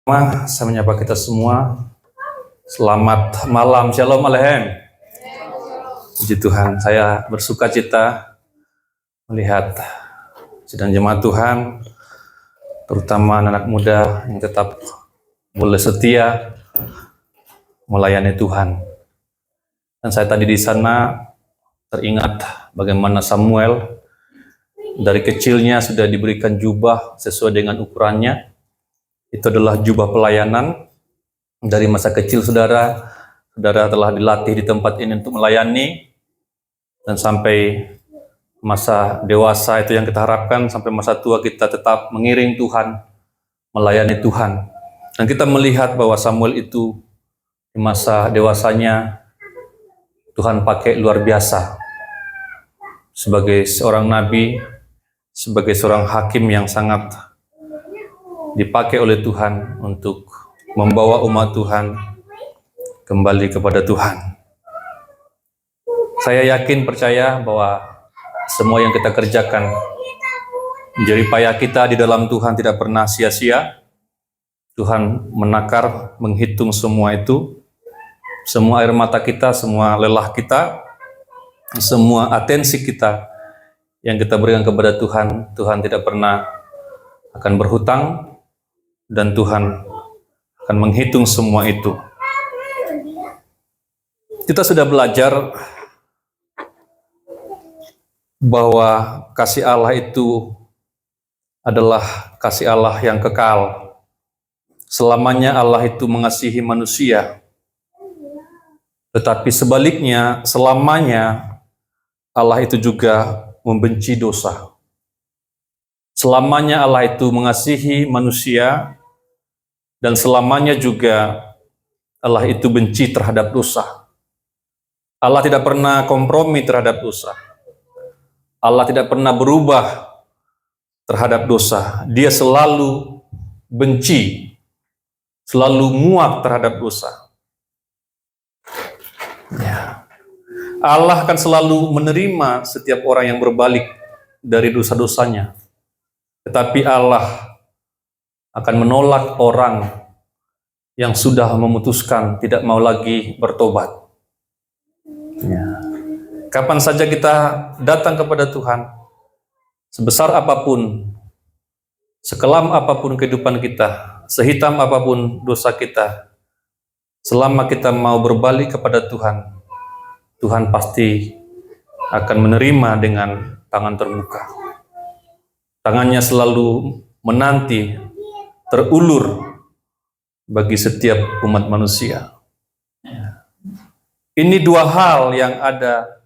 Saya menyapa kita semua. Selamat malam, Shalom Alehem. Puji Tuhan, saya bersuka cita melihat sidang jemaat Tuhan, terutama anak muda yang tetap boleh setia melayani Tuhan. Dan saya tadi di sana teringat bagaimana Samuel dari kecilnya sudah diberikan jubah sesuai dengan ukurannya. Itu adalah jubah pelayanan. Dari masa kecil saudara telah dilatih di tempat ini untuk melayani, dan sampai masa dewasa itu yang kita harapkan, sampai masa tua kita tetap mengiring Tuhan, melayani Tuhan. Dan kita melihat bahwa Samuel itu di masa dewasanya Tuhan pakai luar biasa sebagai seorang nabi, sebagai seorang hakim yang sangat dipakai oleh Tuhan untuk membawa umat Tuhan kembali kepada Tuhan. Saya yakin, percaya bahwa semua yang kita kerjakan, jerih payah kita di dalam Tuhan tidak pernah sia-sia. Tuhan menakar, menghitung semua itu, semua air mata kita, semua lelah kita, semua atensi kita yang kita berikan kepada Tuhan, Tuhan tidak pernah akan berhutang, dan Tuhan akan menghitung semua itu. Kita sudah belajar bahwa kasih Allah itu adalah kasih Allah yang kekal. Selamanya Allah itu mengasihi manusia. Tetapi sebaliknya, selamanya Allah itu juga membenci dosa. Selamanya Allah itu mengasihi manusia, dan selamanya juga Allah itu benci terhadap dosa. Allah tidak pernah kompromi terhadap dosa. Allah tidak pernah berubah terhadap dosa. Dia selalu benci, selalu muak terhadap dosa. Ya. Allah akan selalu menerima setiap orang yang berbalik dari dosa-dosanya. Tetapi Allah akan menolak orang yang sudah memutuskan tidak mau lagi bertobat. Ya. Kapan saja kita datang kepada Tuhan, sebesar apapun, sekelam apapun kehidupan kita, sehitam apapun dosa kita, selama kita mau berbalik kepada Tuhan, Tuhan pasti akan menerima dengan tangan terbuka. Tangannya selalu menanti, terulur bagi setiap umat manusia. Ini dua hal yang ada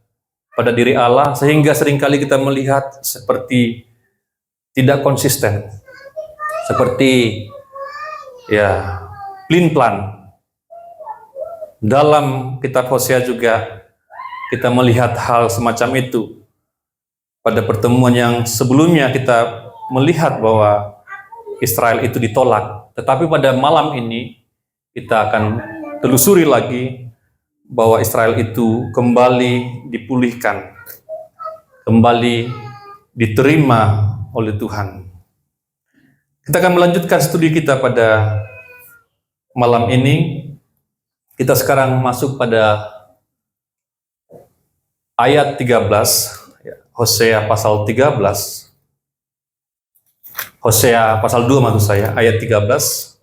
pada diri Allah, sehingga seringkali kita melihat seperti tidak konsisten, seperti plin-plan. Dalam kitab Hosea juga kita melihat hal semacam itu. Pada pertemuan yang sebelumnya kita melihat bahwa Israel itu ditolak, tetapi pada malam ini kita akan telusuri lagi bahwa Israel itu kembali dipulihkan, kembali diterima oleh Tuhan. Kita akan melanjutkan studi kita pada malam ini. Kita sekarang masuk pada ayat 13, Hosea pasal 13. Hosea pasal 2 maksud saya, ayat 13.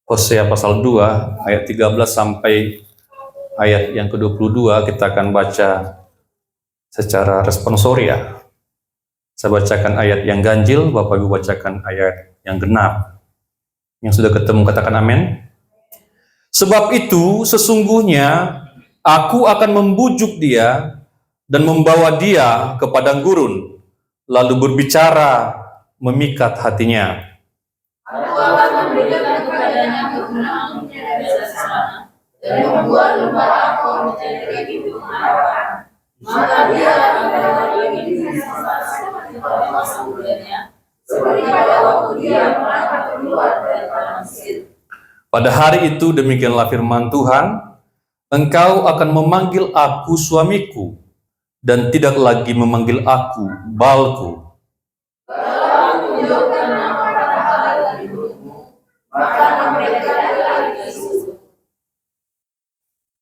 Hosea pasal 2, ayat 13 sampai ayat yang ke-22, kita akan baca secara responsoria. Saya bacakan ayat yang ganjil, Bapak Ibu bacakan ayat yang genap. Yang sudah ketemu katakan amin. Sebab itu sesungguhnya aku akan membujuk dia dan membawa dia ke padang gurun, lalu berbicara memikat hatinya. Aku akan memberikan kepadanya kegunaannya dari sana, dan membuat lembah Akor menjadi pintu harapan. Maka dia akan berlari lagi di sana seperti pada masa mudanya, seperti pada waktu dia merangkak keluar dari tanah Mesir. Pada hari itu demikianlah firman Tuhan, engkau akan memanggil aku suamiku, dan tidak lagi memanggil aku Baalku. Kalau aku menjauhkan nama pada hal dari mulutmu, maka nama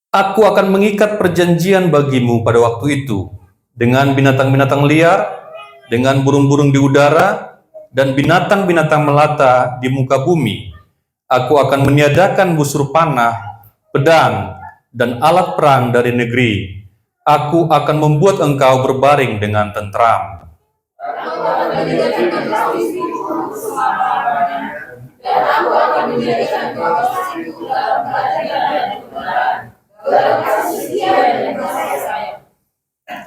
Aku akan mengikat perjanjian bagimu pada waktu itu dengan binatang-binatang liar, dengan burung-burung di udara, dan binatang-binatang melata di muka bumi. Aku akan meniadakan busur panah, pedang, dan alat perang dari negeri. Aku akan membuat engkau berbaring dengan tentram. Aku akan menjadikan kau istriku selama-lamanya, dan aku akan menjadikan kau istriku dalam kerajaan dan kebenaran, dalam kasih setia dan kasih sayang.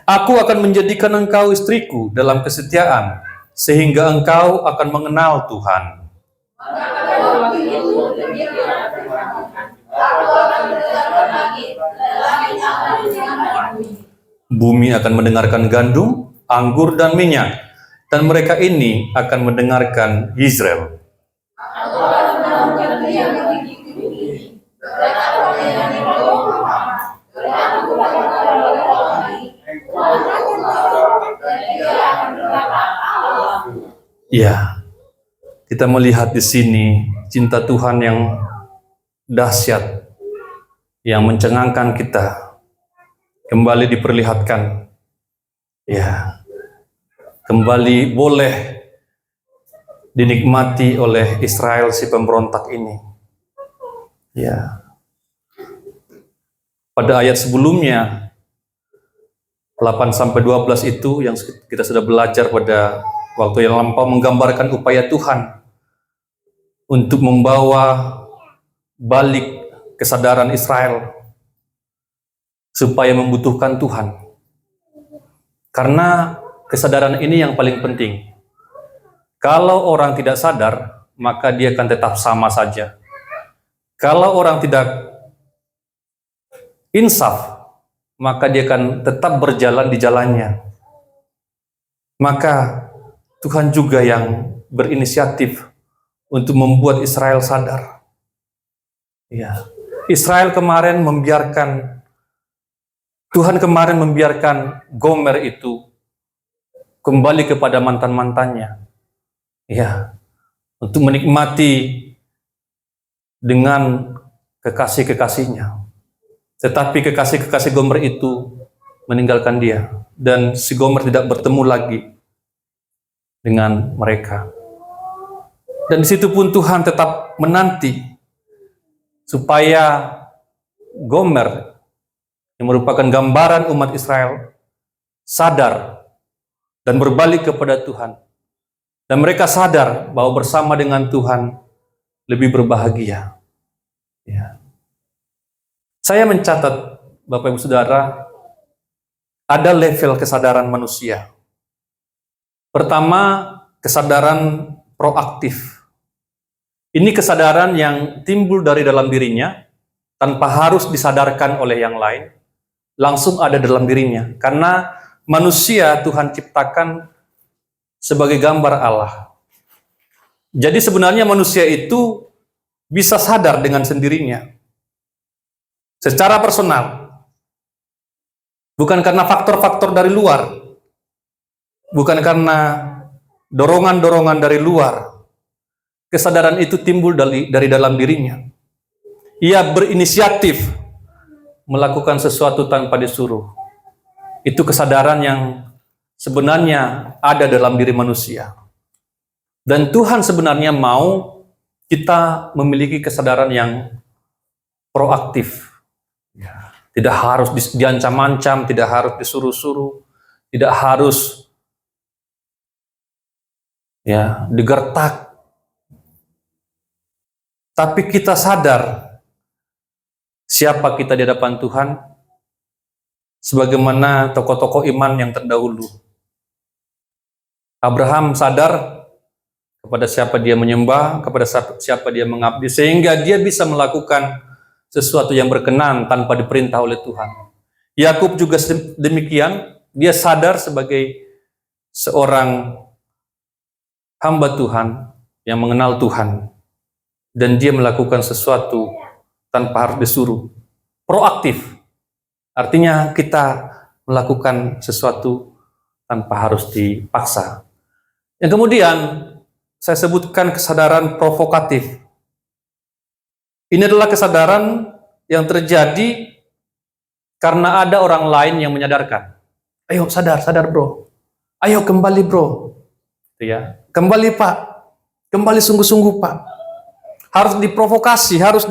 Aku akan menjadikan engkau istriku dalam kesetiaan, sehingga engkau akan mengenal Tuhan. Maka pada waktu itu demikianlah firman Tuhan. Aku akan mendengarkan langit, dan langit akan mendengarkan bumi. Bumi akan mendengarkan gandum, anggur, dan minyak, dan mereka ini akan mendengarkan Israel. Aku akan melakukan dia begitu ini, dan aku akan menjadikan rumah, dan aku akan melakukan lagi, dan dia akan berkata, Allah. Ya, kita melihat di sini cinta Tuhan yang dahsyat, yang mencengangkan kita, kembali diperlihatkan. Ya, kembali boleh dinikmati oleh Israel si pemberontak ini. Ya. Pada ayat sebelumnya 8-12 itu yang kita sudah belajar pada waktu yang lampau menggambarkan upaya Tuhan untuk membawa balik kesadaran Israel supaya membutuhkan Tuhan. Karena kesadaran ini yang paling penting. Kalau orang tidak sadar, maka dia akan tetap sama saja. Kalau orang tidak insaf, maka dia akan tetap berjalan di jalannya. Maka Tuhan juga yang berinisiatif untuk membuat Israel sadar. Ya. Israel kemarin Tuhan kemarin membiarkan Gomer itu kembali kepada mantan-mantannya. Ya, untuk menikmati dengan kekasih-kekasihnya. Tetapi kekasih-kekasih Gomer itu meninggalkan dia. Dan si Gomer tidak bertemu lagi dengan mereka. Dan di situ pun Tuhan tetap menanti supaya Gomer yang merupakan gambaran umat Israel sadar dan berbalik kepada Tuhan. Dan mereka sadar bahwa bersama dengan Tuhan lebih berbahagia. Ya. Saya mencatat, Bapak Ibu Saudara, ada level kesadaran manusia. Pertama, kesadaran proaktif. Ini kesadaran yang timbul dari dalam dirinya, tanpa harus disadarkan oleh yang lain, langsung ada dalam dirinya. Karena manusia Tuhan ciptakan sebagai gambar Allah. Jadi sebenarnya manusia itu bisa sadar dengan sendirinya. Secara personal. Bukan karena faktor-faktor dari luar. Bukan karena dorongan-dorongan dari luar. Kesadaran itu timbul dari dalam dirinya. Ia berinisiatif melakukan sesuatu tanpa disuruh. Itu kesadaran yang sebenarnya ada dalam diri manusia. Dan Tuhan sebenarnya mau kita memiliki kesadaran yang proaktif. Ya. Tidak harus diancam-ancam, tidak harus disuruh-suruh, tidak harus digertak. Tapi kita sadar siapa kita di hadapan Tuhan, sebagaimana tokoh-tokoh iman yang terdahulu. Abraham sadar kepada siapa dia menyembah, kepada siapa dia mengabdi, sehingga dia bisa melakukan sesuatu yang berkenan tanpa diperintah oleh Tuhan. Yakub juga demikian, dia sadar sebagai seorang hamba Tuhan yang mengenal Tuhan, dan dia melakukan sesuatu tanpa harus disuruh. Proaktif, artinya kita melakukan sesuatu tanpa harus dipaksa. Yang kemudian saya sebutkan kesadaran provokatif. Ini adalah kesadaran yang terjadi karena ada orang lain yang menyadarkan. Ayo sadar bro. Ayo kembali bro. Gitu ya. Kembali Pak. Kembali sungguh-sungguh Pak. Harus diprovokasi, harus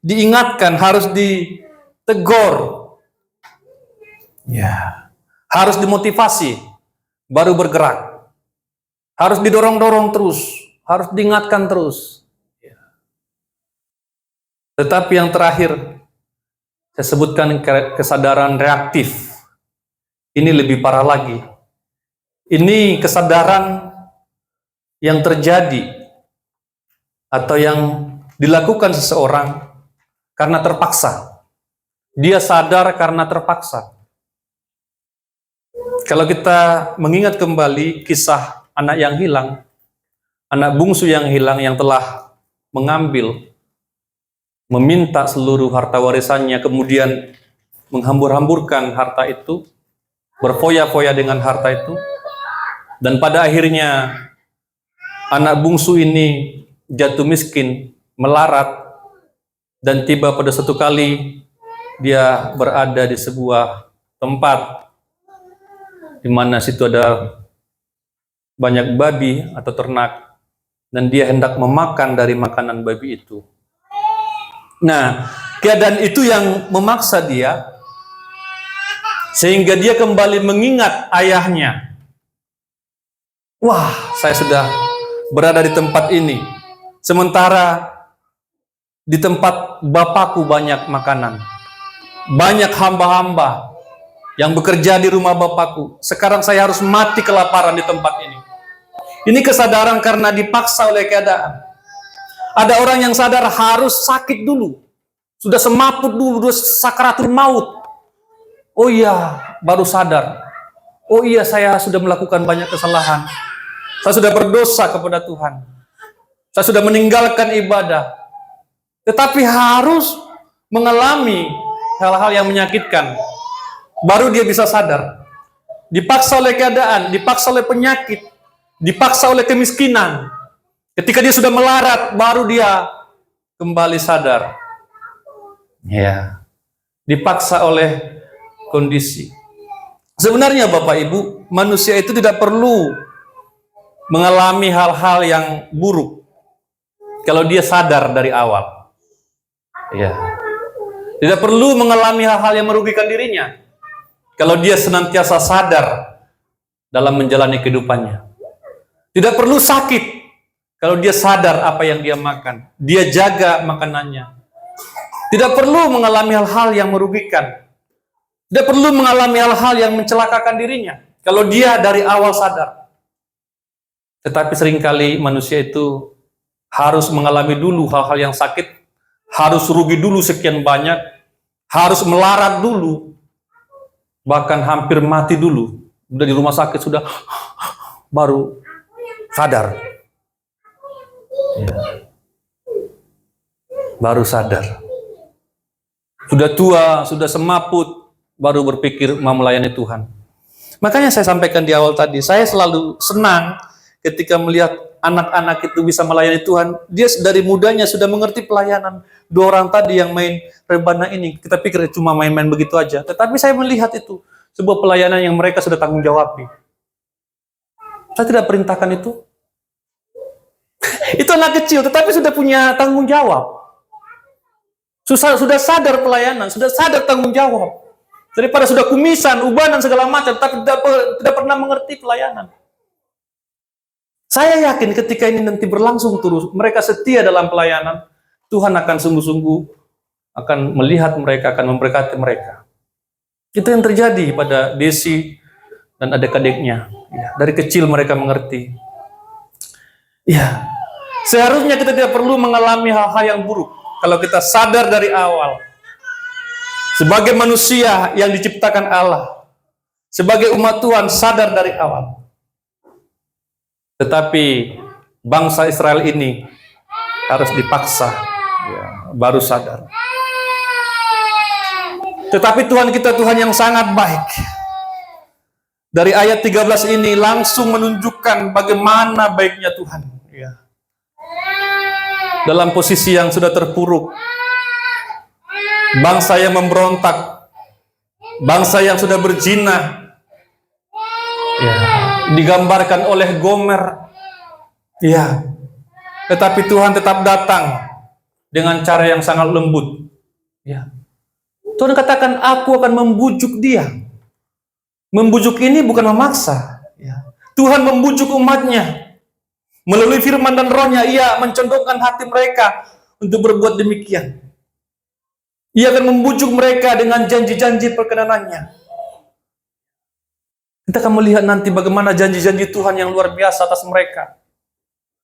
diingatkan, harus ditegur. Ya. Harus dimotivasi, baru bergerak. Harus didorong-dorong terus, harus diingatkan terus. Ya. Tetapi yang terakhir, saya sebutkan kesadaran reaktif. Ini lebih parah lagi. Ini kesadaran yang terjadi atau yang dilakukan seseorang karena terpaksa. Dia sadar karena terpaksa. Kalau kita mengingat kembali kisah anak yang hilang, anak bungsu yang hilang yang telah mengambil, meminta seluruh harta warisannya, kemudian menghambur-hamburkan harta itu, berfoya-foya dengan harta itu, dan pada akhirnya anak bungsu ini jatuh miskin, melarat, dan tiba pada satu kali dia berada di sebuah tempat di mana situ ada banyak babi atau ternak, dan dia hendak memakan dari makanan babi itu. Nah, keadaan itu yang memaksa dia, sehingga dia kembali mengingat ayahnya. Wah, saya sudah berada di tempat ini, sementara di tempat bapakku banyak makanan, banyak hamba-hamba yang bekerja di rumah bapakku. Sekarang saya harus mati kelaparan di tempat ini. Ini kesadaran karena dipaksa oleh keadaan. Ada orang yang sadar harus sakit dulu, sudah semaput dulu, sudah sakaratul maut. Oh iya, baru sadar. Oh iya, saya sudah melakukan banyak kesalahan. Saya sudah berdosa kepada Tuhan. Saya sudah meninggalkan ibadah. Tetapi harus mengalami hal-hal yang menyakitkan, baru dia bisa sadar. Dipaksa oleh keadaan, dipaksa oleh penyakit, dipaksa oleh kemiskinan. Ketika dia sudah melarat, baru dia kembali sadar. Ya, dipaksa oleh kondisi. Sebenarnya Bapak Ibu, manusia itu tidak perlu mengalami hal-hal yang buruk kalau dia sadar dari awal. Ya. Tidak perlu mengalami hal-hal yang merugikan dirinya kalau dia senantiasa sadar dalam menjalani kehidupannya. Tidak perlu sakit kalau dia sadar apa yang dia makan, dia jaga makanannya. Tidak perlu mengalami hal-hal yang merugikan, tidak perlu mengalami hal-hal yang mencelakakan dirinya kalau dia dari awal sadar. Tetapi seringkali manusia itu harus mengalami dulu hal-hal yang sakit, harus rugi dulu sekian banyak, harus melarat dulu, bahkan hampir mati dulu, udah di rumah sakit sudah baru sadar. Ya. Baru sadar. Sudah tua, sudah semaput, baru berpikir mau melayani Tuhan. Makanya saya sampaikan di awal tadi, saya selalu senang ketika melihat anak-anak itu bisa melayani Tuhan. Dia dari mudanya sudah mengerti pelayanan. Dua orang tadi yang main rebana ini, kita pikir cuma main-main begitu aja. Tetapi saya melihat itu sebuah pelayanan yang mereka sudah tanggung jawabi. Saya tidak perintahkan itu. Itu anak kecil, tetapi sudah punya tanggung jawab. Sudah sadar pelayanan, sudah sadar tanggung jawab. Daripada sudah kumisan, ubanan segala macam, tapi tidak pernah mengerti pelayanan. Saya yakin ketika ini nanti berlangsung terus, mereka setia dalam pelayanan, Tuhan akan sungguh-sungguh akan melihat mereka, akan memberkati mereka. Itu yang terjadi pada Desi dan adik-adiknya. Ya, dari kecil mereka mengerti. Ya, seharusnya kita tidak perlu mengalami hal-hal yang buruk kalau kita sadar dari awal. Sebagai manusia yang diciptakan Allah, sebagai umat Tuhan sadar dari awal. Tetapi bangsa Israel ini harus dipaksa, ya, baru sadar. Tetapi Tuhan kita Tuhan yang sangat baik. Dari ayat 13 ini langsung menunjukkan bagaimana baiknya Tuhan. Ya. Dalam posisi yang sudah terpuruk, bangsa yang memberontak, bangsa yang sudah berzina, ya, digambarkan oleh Gomer, ya, tetapi Tuhan tetap datang dengan cara yang sangat lembut, ya. Tuhan katakan, aku akan membujuk dia. Membujuk ini bukan memaksa, ya. Tuhan membujuk umatnya melalui firman dan rohnya. Ia mencondongkan hati mereka untuk berbuat demikian. Ia akan membujuk mereka dengan janji-janji perkenanannya. Kita akan melihat nanti bagaimana janji-janji Tuhan yang luar biasa atas mereka.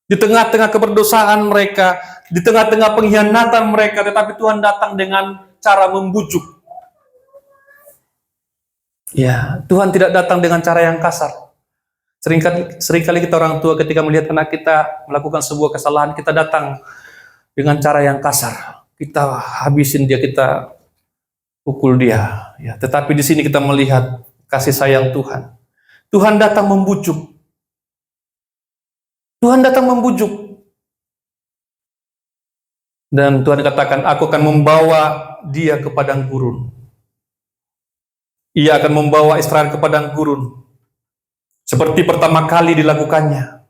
Di tengah-tengah keberdosaan mereka, di tengah-tengah pengkhianatan mereka, tetapi Tuhan datang dengan cara membujuk. Ya, Tuhan tidak datang dengan cara yang kasar. Seringkali kita orang tua ketika melihat anak kita melakukan sebuah kesalahan, kita datang dengan cara yang kasar. Kita habisin dia, kita pukul dia. Ya, tetapi di sini kita melihat kasih sayang Tuhan. Tuhan datang membujuk. Tuhan datang membujuk. Dan Tuhan katakan, aku akan membawa dia ke padang gurun. Ia akan membawa Israel ke padang gurun. Seperti pertama kali dilakukannya.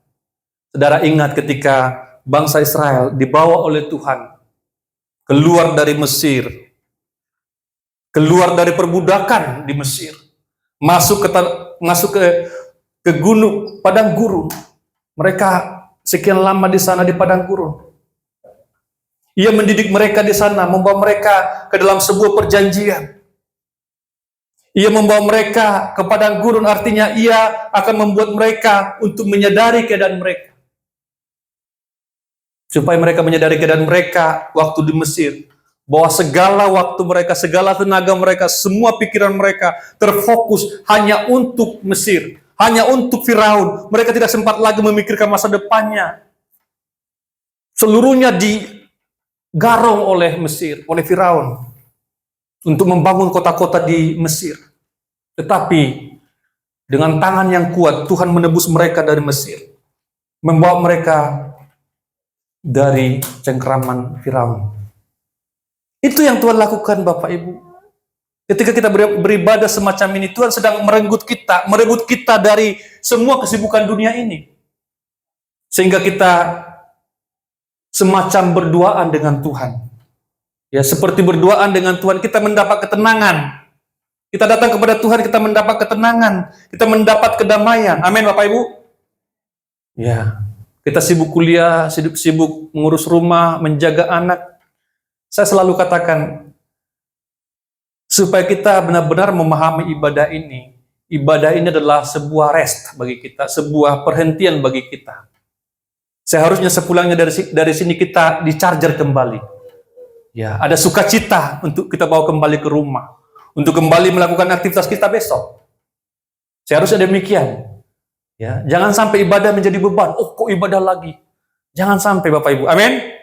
Saudara ingat ketika bangsa Israel dibawa oleh Tuhan keluar dari Mesir, keluar dari perbudakan di Mesir, masuk ke gunung padang gurun. Mereka sekian lama di sana di padang gurun. Ia mendidik mereka di sana, membawa mereka ke dalam sebuah perjanjian. Ia membawa mereka ke padang gurun, artinya ia akan membuat mereka untuk menyadari keadaan mereka. Supaya mereka menyadari keadaan mereka waktu di Mesir. Bahwa segala waktu mereka, segala tenaga mereka, semua pikiran mereka terfokus hanya untuk Mesir. Hanya untuk Firaun. Mereka tidak sempat lagi memikirkan masa depannya. Seluruhnya digarong oleh Mesir, oleh Firaun. Untuk membangun kota-kota di Mesir. Tetapi dengan tangan yang kuat Tuhan menebus mereka dari Mesir, membawa mereka dari cengkraman Firaun. Itu yang Tuhan lakukan, Bapak Ibu. Ketika kita beribadah semacam ini, Tuhan sedang merebut kita dari semua kesibukan dunia ini, sehingga kita semacam berduaan dengan Tuhan. Ya, seperti berduaan dengan Tuhan, kita mendapat ketenangan. Kita datang kepada Tuhan, kita mendapat ketenangan. Kita mendapat kedamaian. Amin, Bapak Ibu. Ya, kita sibuk kuliah, sibuk mengurus rumah, menjaga anak. Saya selalu katakan, supaya kita benar-benar memahami ibadah ini. Ibadah ini adalah sebuah rest bagi kita, sebuah perhentian bagi kita. Seharusnya sepulangnya dari sini kita di-charger kembali. Ya, ada sukacita untuk kita bawa kembali ke rumah, untuk kembali melakukan aktivitas kita besok. Seharusnya demikian. Ya, jangan sampai ibadah menjadi beban. Oh, kok ibadah lagi? Jangan sampai, Bapak Ibu. Amin.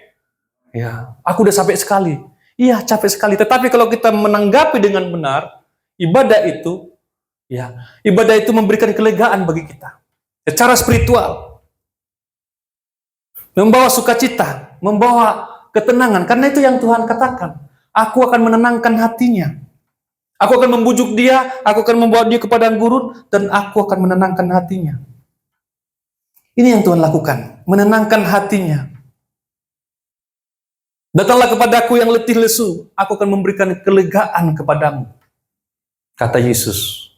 Ya, aku udah capek sekali. Iya, capek sekali. Tetapi kalau kita menanggapi dengan benar, ibadah itu memberikan kelegaan bagi kita. Secara spiritual. Membawa sukacita, membawa ketenangan, karena itu yang Tuhan katakan. Aku akan menenangkan hatinya. Aku akan membujuk dia, aku akan membawa dia ke padang gurun, dan aku akan menenangkan hatinya. Ini yang Tuhan lakukan, menenangkan hatinya. Datanglah kepadaku yang letih lesu, aku akan memberikan kelegaan kepadamu, kata Yesus.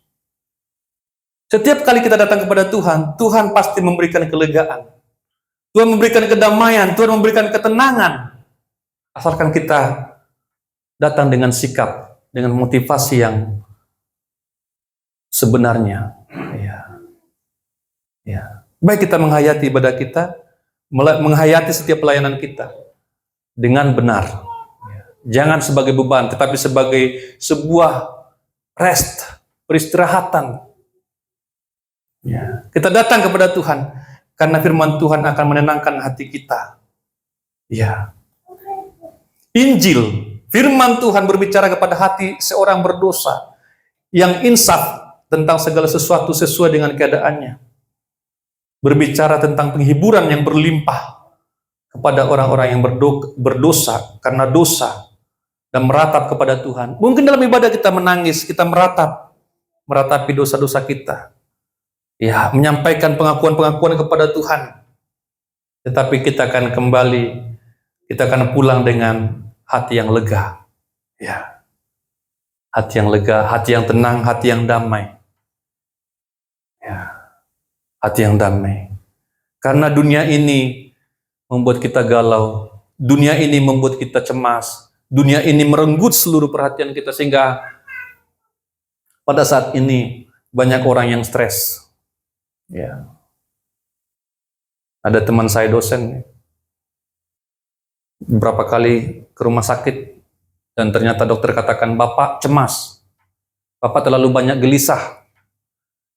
Setiap kali kita datang kepada Tuhan, Tuhan pasti memberikan kelegaan. Tuhan memberikan kedamaian, Tuhan memberikan ketenangan. Asalkan kita datang dengan sikap, dengan motivasi yang sebenarnya. Ya. Baik kita menghayati ibadah kita, menghayati setiap pelayanan kita dengan benar. Jangan sebagai beban, tetapi sebagai sebuah rest, peristirahatan. Ya. Kita datang kepada Tuhan, karena firman Tuhan akan menenangkan hati kita. Ya. Injil, firman Tuhan berbicara kepada hati seorang berdosa yang insaf tentang segala sesuatu sesuai dengan keadaannya. Berbicara tentang penghiburan yang berlimpah kepada orang-orang yang berdosa karena dosa dan meratap kepada Tuhan. Mungkin dalam ibadah kita menangis, kita meratapi dosa-dosa kita. Ya, menyampaikan pengakuan-pengakuan kepada Tuhan. Tetapi kita akan kembali, kita akan pulang dengan hati yang lega. Ya. Hati yang lega, hati yang tenang, hati yang damai. Ya. Hati yang damai. Karena dunia ini membuat kita galau. Dunia ini membuat kita cemas. Dunia ini merenggut seluruh perhatian kita, sehingga pada saat ini banyak orang yang stres. Ya. Ada teman saya dosen, beberapa kali ke rumah sakit, dan ternyata dokter katakan, Bapak cemas. Bapak terlalu banyak gelisah.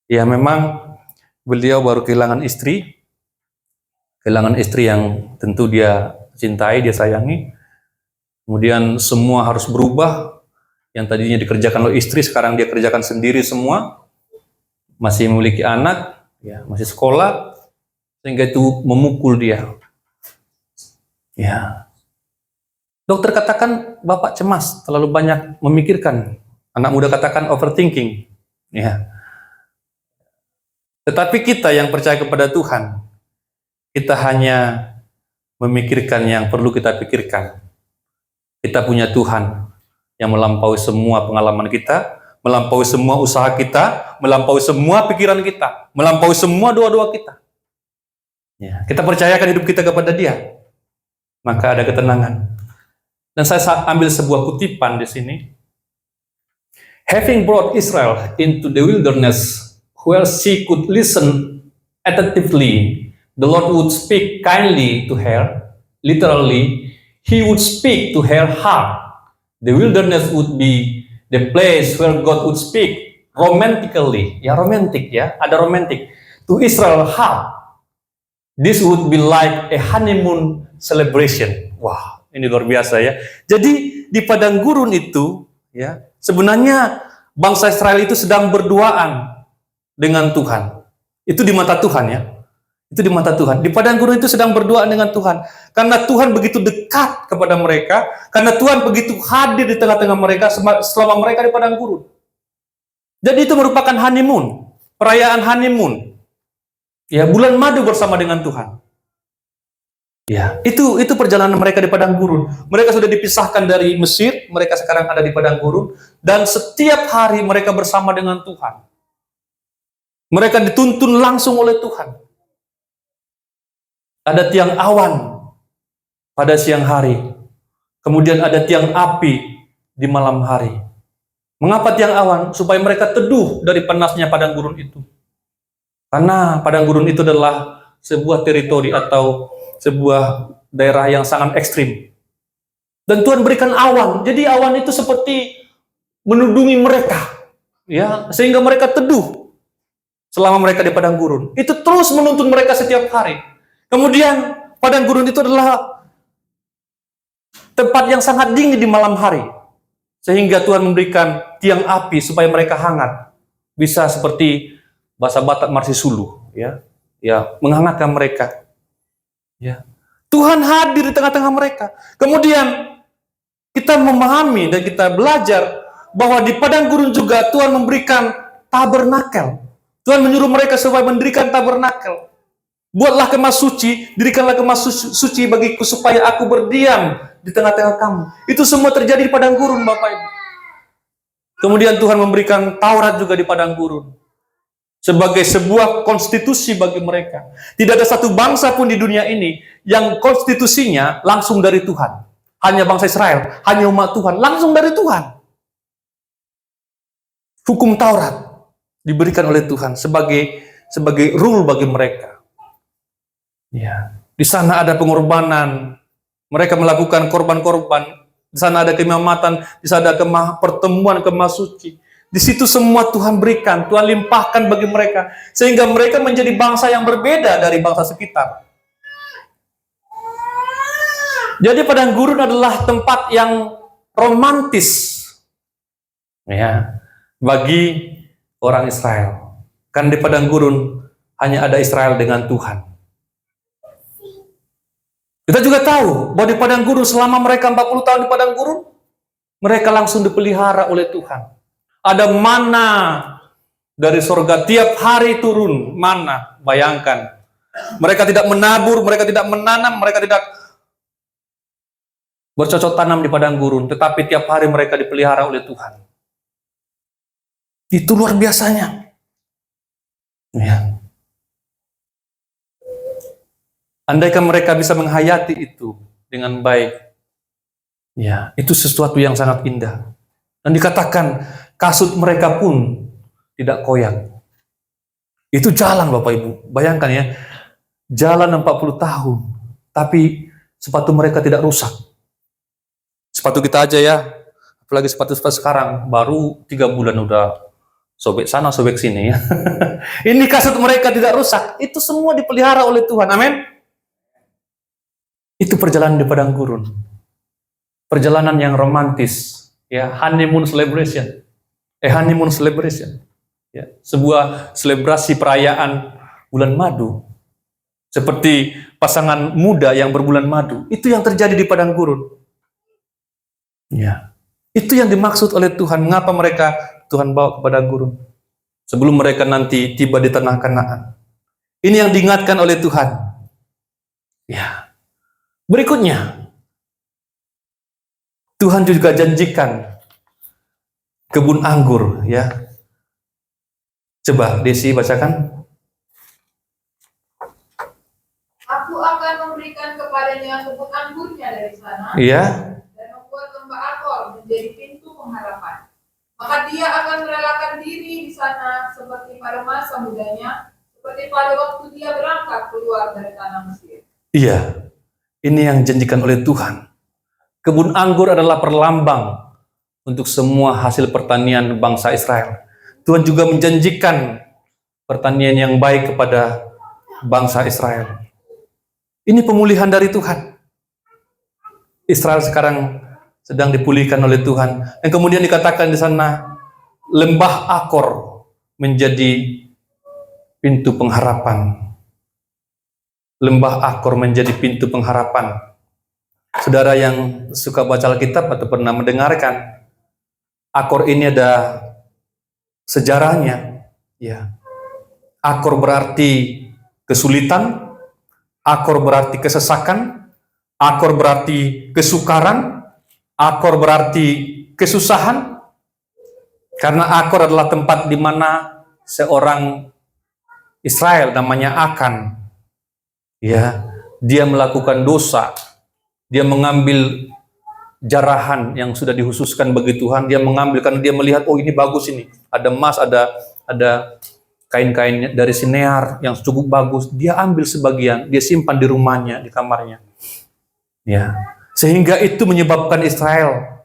Ya, memang beliau baru kehilangan istri yang tentu dia cintai, dia sayangi. Kemudian semua harus berubah. Yang tadinya dikerjakan oleh istri, sekarang dia kerjakan sendiri semua. Masih memiliki anak, ya, masih sekolah, sehingga itu memukul dia. Ya. Dokter katakan, Bapak cemas, terlalu banyak memikirkan. Anak muda katakan overthinking. Ya. Tetapi kita yang percaya kepada Tuhan, kita hanya memikirkan yang perlu kita pikirkan. Kita punya Tuhan yang melampaui semua pengalaman kita, melampaui semua usaha kita, melampaui semua pikiran kita, melampaui semua doa-doa kita. Ya, kita percayakan hidup kita kepada Dia, maka ada ketenangan. Dan saya ambil sebuah kutipan di sini. Having brought Israel into the wilderness, where she could listen attentively, the Lord would speak kindly to her. Literally, He would speak to her heart. The wilderness would be the place where God would speak romantically. Ya, romantic ya, ada romantic. To Israel heart. This would be like a honeymoon celebration. Wah, ini luar biasa ya. Jadi di padang gurun itu, ya, sebenarnya bangsa Israel itu sedang berduaan dengan Tuhan. Itu di mata Tuhan ya. Itu di mata Tuhan. Di padang gurun itu sedang berduaan dengan Tuhan. Karena Tuhan begitu dekat kepada mereka. Karena Tuhan begitu hadir di tengah-tengah mereka selama mereka di padang gurun. Jadi itu merupakan honeymoon. Perayaan honeymoon. Ya, bulan madu bersama dengan Tuhan. Ya, itu perjalanan mereka di padang gurun. Mereka sudah dipisahkan dari Mesir, mereka sekarang ada di padang gurun, dan setiap hari mereka bersama dengan Tuhan. Mereka dituntun langsung oleh Tuhan. Ada tiang awan pada siang hari, kemudian ada tiang api di malam hari. Mengapa tiang awan? Supaya mereka teduh dari panasnya padang gurun itu. Karena padang gurun itu adalah sebuah teritori atau sebuah daerah yang sangat ekstrim. Dan Tuhan berikan awan. Jadi awan itu seperti menudungi mereka, ya, sehingga mereka teduh selama mereka di padang gurun. Itu terus menuntun mereka setiap hari. Kemudian padang gurun itu adalah tempat yang sangat dingin di malam hari. Sehingga Tuhan memberikan tiang api supaya mereka hangat. Bisa seperti bahasa Batak Marsisulu, ya, menghangatkan mereka. Ya. Tuhan hadir di tengah-tengah mereka. Kemudian kita memahami dan kita belajar bahwa di padang gurun juga Tuhan memberikan tabernakel. Tuhan menyuruh mereka supaya mendirikan tabernakel. Buatlah kemah suci, dirikanlah kemah suci bagiku supaya aku berdiam di tengah-tengah kamu. Itu semua terjadi di padang gurun, Bapak Ibu. Kemudian Tuhan memberikan Taurat juga di padang gurun. Sebagai sebuah konstitusi bagi mereka. Tidak ada satu bangsa pun di dunia ini yang konstitusinya langsung dari Tuhan. Hanya bangsa Israel, hanya umat Tuhan, langsung dari Tuhan. Hukum Taurat diberikan oleh Tuhan sebagai rule bagi mereka. Ya, di sana ada pengorbanan. Mereka melakukan korban-korban. Di sana ada keimamatan, di sana ada pertemuan kemah suci. Di situ semua Tuhan berikan, Tuhan limpahkan bagi mereka. Sehingga mereka menjadi bangsa yang berbeda dari bangsa sekitar. Jadi padang gurun adalah tempat yang romantis, ya, bagi orang Israel. Kan di padang gurun hanya ada Israel dengan Tuhan. Kita juga tahu bahwa di padang gurun selama mereka 40 tahun di padang gurun, Mereka langsung dipelihara oleh Tuhan. Ada mana dari sorga tiap hari turun mana. Bayangkan. Mereka tidak menabur, mereka tidak menanam, mereka tidak bercocok tanam di padang gurun, tetapi tiap hari mereka dipelihara oleh Tuhan. Itu luar biasanya. Ya. Andaikan mereka bisa menghayati itu dengan baik, ya, itu sesuatu yang sangat indah. Dan dikatakan kasut mereka pun tidak koyak. Itu jalan Bapak Ibu. Bayangkan ya, jalan 40 tahun, tapi sepatu mereka tidak rusak. Sepatu kita aja ya, apalagi sepatu-sepatu sekarang, baru 3 bulan udah sobek sana, sobek sini ya. Ini kasut mereka tidak rusak. Itu semua dipelihara oleh Tuhan. Amin. Itu perjalanan di padang gurun. Perjalanan yang romantis, ya, honeymoon celebration. Honeymoon celebration. Ya, sebuah selebrasi perayaan bulan madu. Seperti pasangan muda yang berbulan madu. Itu yang terjadi di padang gurun. Ya. Itu yang dimaksud oleh Tuhan. Mengapa mereka Tuhan bawa ke padang gurun? Sebelum mereka nanti tiba di tanah Kanaan. Ini yang diingatkan oleh Tuhan. Ya. Berikutnya, Tuhan juga janjikan kebun anggur, ya. Coba Desi bacakan. Aku akan memberikan kepadanya kebun anggurnya dari sana. Iya. Dan membuat lembah Akor menjadi pintu pengharapan. Maka dia akan merelakan diri di sana seperti pada masa mudanya, seperti pada waktu dia berangkat keluar dari tanah Mesir. Iya. Ini yang dijanjikan oleh Tuhan. Kebun anggur adalah perlambang untuk semua hasil pertanian bangsa Israel. Tuhan juga menjanjikan pertanian yang baik kepada bangsa Israel. Ini pemulihan dari Tuhan. Israel sekarang sedang dipulihkan oleh Tuhan. Dan kemudian dikatakan di sana, lembah Akor menjadi pintu pengharapan. Lembah Akor menjadi pintu pengharapan. Saudara yang suka baca Alkitab atau pernah mendengarkan, Akor ini ada sejarahnya. Ya. Akor berarti kesulitan, Akor berarti kesesakan, Akor berarti kesukaran, Akor berarti kesusahan, karena Akor adalah tempat di mana seorang Israel namanya Akan, ya, dia melakukan dosa, dia mengambil jarahan yang sudah dihususkan bagi Tuhan, dia mengambil karena dia melihat, oh ini bagus ini, ada emas, ada kain-kain dari sinear yang cukup bagus, dia ambil sebagian, dia simpan di rumahnya, di kamarnya, ya. Sehingga itu menyebabkan Israel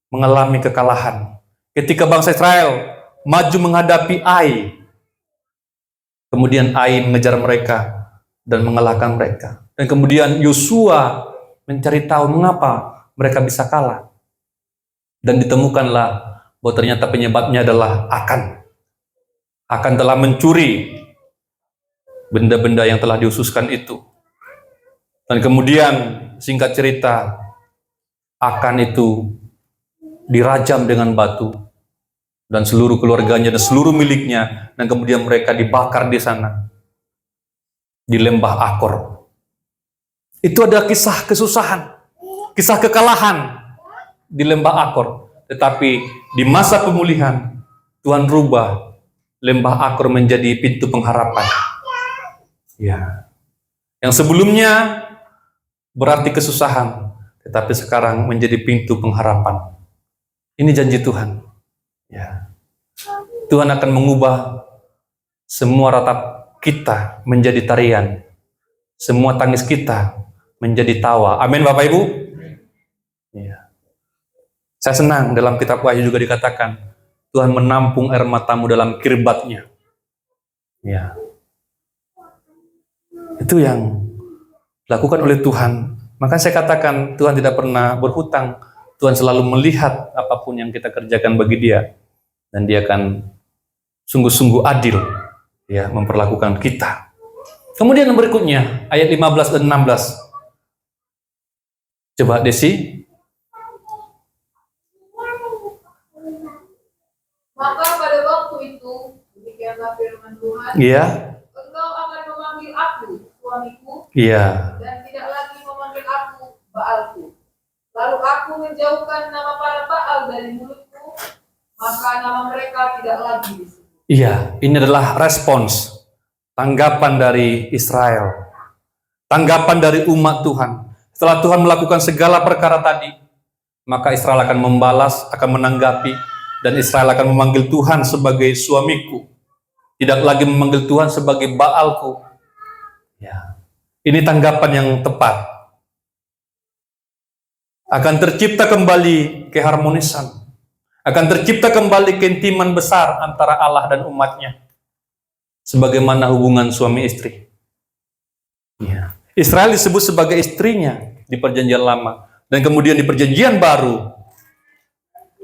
mengalami kekalahan. Ketika bangsa Israel maju menghadapi Ai, kemudian Ai mengejar mereka dan mengalahkan mereka. Dan kemudian Yosua mencari tahu mengapa mereka bisa kalah. Dan ditemukanlah bahwa ternyata penyebabnya adalah Akan. Akan telah mencuri benda-benda yang telah dihususkan itu. Dan kemudian singkat cerita, Akan itu dirajam dengan batu dan seluruh keluarganya dan seluruh miliknya, dan kemudian mereka dibakar di sana di lembah Akor. Itu ada kisah kesusahan, kisah kekalahan di lembah Akor. Tetapi di masa pemulihan Tuhan rubah lembah Akor menjadi pintu pengharapan. Ya. Yang sebelumnya berarti kesusahan, tetapi sekarang menjadi pintu pengharapan. Ini janji Tuhan. Ya. Tuhan akan mengubah semua ratap kita menjadi tarian, semua tangis kita menjadi tawa. Amin Bapak Ibu. Ya. Saya senang dalam kitab Wahyu juga dikatakan Tuhan menampung air matamu dalam kirbatnya. Ya. Itu yang dilakukan oleh Tuhan. Maka saya katakan Tuhan tidak pernah berhutang. Tuhan selalu melihat apapun yang kita kerjakan bagi Dia, dan Dia akan sungguh-sungguh adil, ya, memperlakukan kita. Kemudian yang berikutnya ayat 15 dan 16. Coba Desi. Maka pada waktu itu, demikianlah firman Tuhan, Iya. engkau akan memanggil aku suamiku, Iya. dan tidak lagi memanggil aku Baalku. Lalu aku menjauhkan nama para Baal dari mulutku, maka nama mereka tidak lagi disebut. Iya, ini adalah respons, tanggapan dari Israel, tanggapan dari umat Tuhan. Setelah Tuhan melakukan segala perkara tadi, maka Israel akan membalas, akan menanggapi, dan Israel akan memanggil Tuhan sebagai suamiku, tidak lagi memanggil Tuhan sebagai Baalku. Ya, ini tanggapan yang tepat. Akan tercipta kembali keharmonisan, akan tercipta kembali keintiman besar antara Allah dan umatnya, sebagaimana hubungan suami istri. Ya. Israel disebut sebagai istrinya di perjanjian lama, dan kemudian di perjanjian baru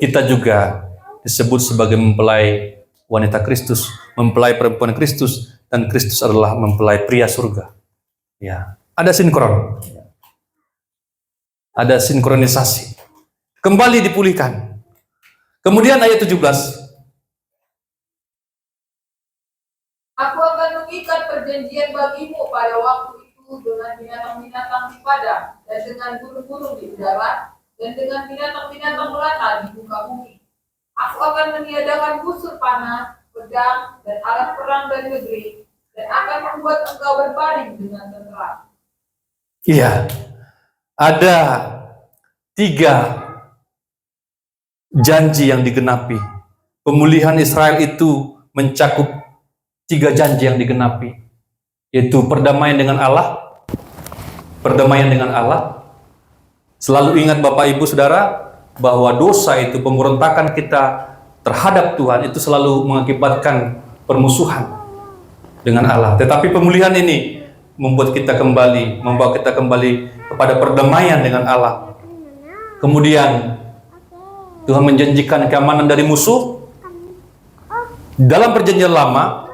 kita juga disebut sebagai mempelai wanita Kristus, mempelai perempuan Kristus, dan Kristus adalah mempelai pria surga. Ya, ada sinkron. Ada sinkronisasi. Kembali dipulihkan. Kemudian ayat 17. Aku akan mengikat perjanjian bagimu pada waktu itu dengan binatang-binatang di padang, dan dengan burung-burung di udara, dan dengan binatang-binatang melata di muka bumi. Aku akan meniadakan busur panah, pedang, dan alat perang dari negeri, dan akan membuat engkau berbaring dengan tenteram. Iya. Ada 3 janji yang digenapi. Pemulihan Israel itu mencakup 3 janji yang digenapi, yaitu perdamaian dengan Allah, perdamaian dengan Allah. Selalu ingat Bapak Ibu Saudara, bahwa dosa itu, pemberontakan kita terhadap Tuhan itu selalu mengakibatkan permusuhan dengan Allah. Tetapi pemulihan ini membuat kita kembali, membawa kita kembali kepada perdamaian dengan Allah. Kemudian Tuhan menjanjikan keamanan dari musuh. Dalam perjanjian lama,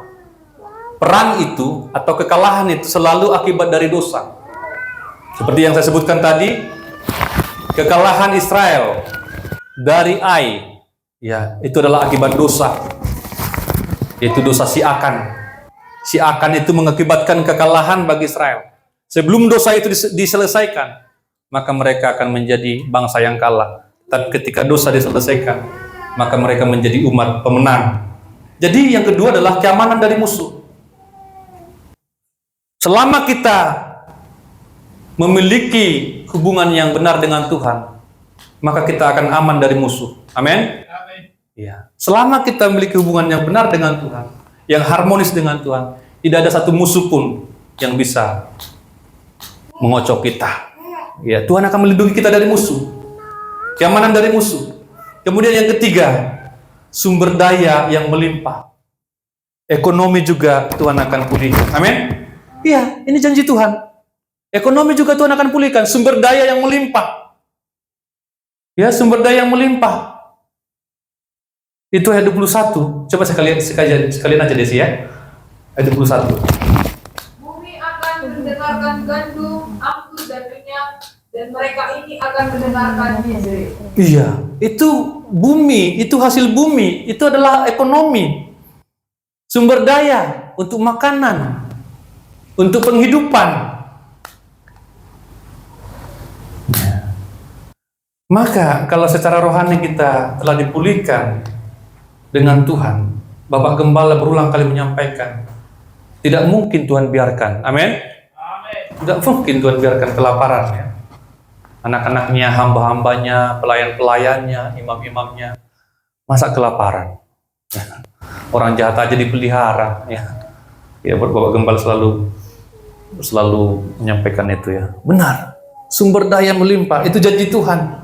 perang itu atau kekalahan itu selalu akibat dari dosa. Seperti yang saya sebutkan tadi, kekalahan Israel dari Ai, ya, itu adalah akibat dosa, yaitu dosa si Akan. Si Akan itu mengakibatkan kekalahan bagi Israel. Sebelum dosa itu diselesaikan, maka mereka akan menjadi bangsa yang kalah. Tapi ketika dosa diselesaikan, maka mereka menjadi umat pemenang. Jadi yang kedua adalah keamanan dari musuh. Selama kita memiliki hubungan yang benar dengan Tuhan, maka kita akan aman dari musuh. Amin. Ya. Selama kita memiliki hubungan yang benar dengan Tuhan, yang harmonis dengan Tuhan, tidak ada satu musuh pun yang bisa mengocok kita. Ya, Tuhan akan melindungi kita dari musuh. Keamanan dari musuh. Kemudian yang ketiga, sumber daya yang melimpah. Ekonomi juga Tuhan akan pulihkan. Amin. Iya, ini janji Tuhan. Ekonomi juga Tuhan akan pulihkan. Sumber daya yang melimpah. Ya, sumber daya yang melimpah. Itu ayat 21. Coba sekalian aja Desi ya. Ayat 21. Bumi akan mendengarkan gandum, anggur, dan minyak, dan mereka ini akan mendengarkan Yezreel. Iya, itu bumi, itu hasil bumi, itu adalah ekonomi. Sumber daya untuk makanan, untuk penghidupan. Maka kalau secara rohani kita telah dipulihkan dengan Tuhan, Bapak Gembala berulang kali menyampaikan, tidak mungkin Tuhan biarkan. Amin. Tidak mungkin Tuhan biarkan kelaparan ya. Anak-anaknya, hamba-hambanya, pelayan-pelayannya, imam-imamnya, masa kelaparan? Orang jahat aja dipelihara ya. Ya, Bapak Gembala selalu menyampaikan itu ya. Benar. Sumber daya melimpah, itu janji Tuhan.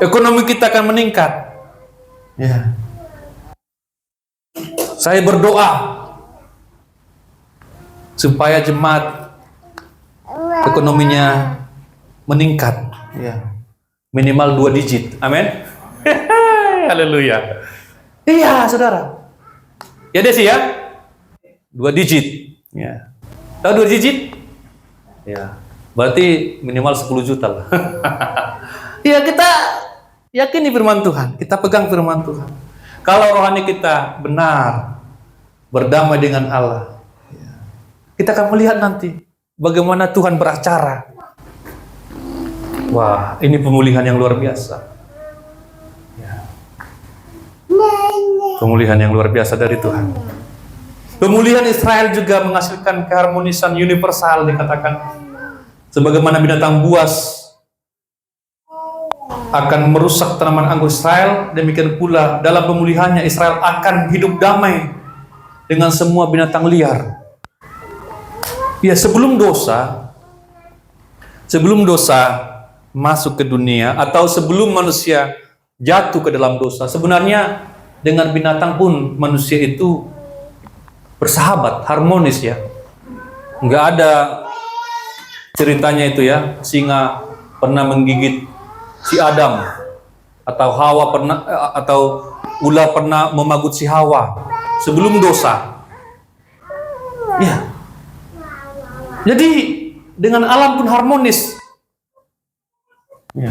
Ekonomi kita akan meningkat. Ya. Saya berdoa supaya jemaat ekonominya meningkat, ya. Minimal 2 digit. Amin. Haleluya. Iya, saudara. Ya Desi ya. 2 digit. Ya. Tahu 2 digit? Ya. Berarti minimal 10 juta lah. Ya, kita yakini firman Tuhan. Kita pegang firman Tuhan. Kalau rohani kita benar, berdamai dengan Allah, kita akan melihat nanti bagaimana Tuhan beracara. Wah, ini pemulihan yang luar biasa. Ya. Pemulihan yang luar biasa dari Tuhan. Pemulihan Israel juga menghasilkan keharmonisan universal, dikatakan. Sebagaimana binatang buas akan merusak tanaman anggur Israel, demikian pula dalam pemulihannya Israel akan hidup damai dengan semua binatang liar. Ya, sebelum dosa masuk ke dunia, atau sebelum manusia jatuh ke dalam dosa, sebenarnya dengan binatang pun manusia itu bersahabat, harmonis ya. Nggak ada ceritanya itu ya, singa pernah menggigit si Adam, atau Hawa pernah, atau ular pernah memagut si Hawa sebelum dosa. Ya. Jadi dengan alam pun harmonis. Ya.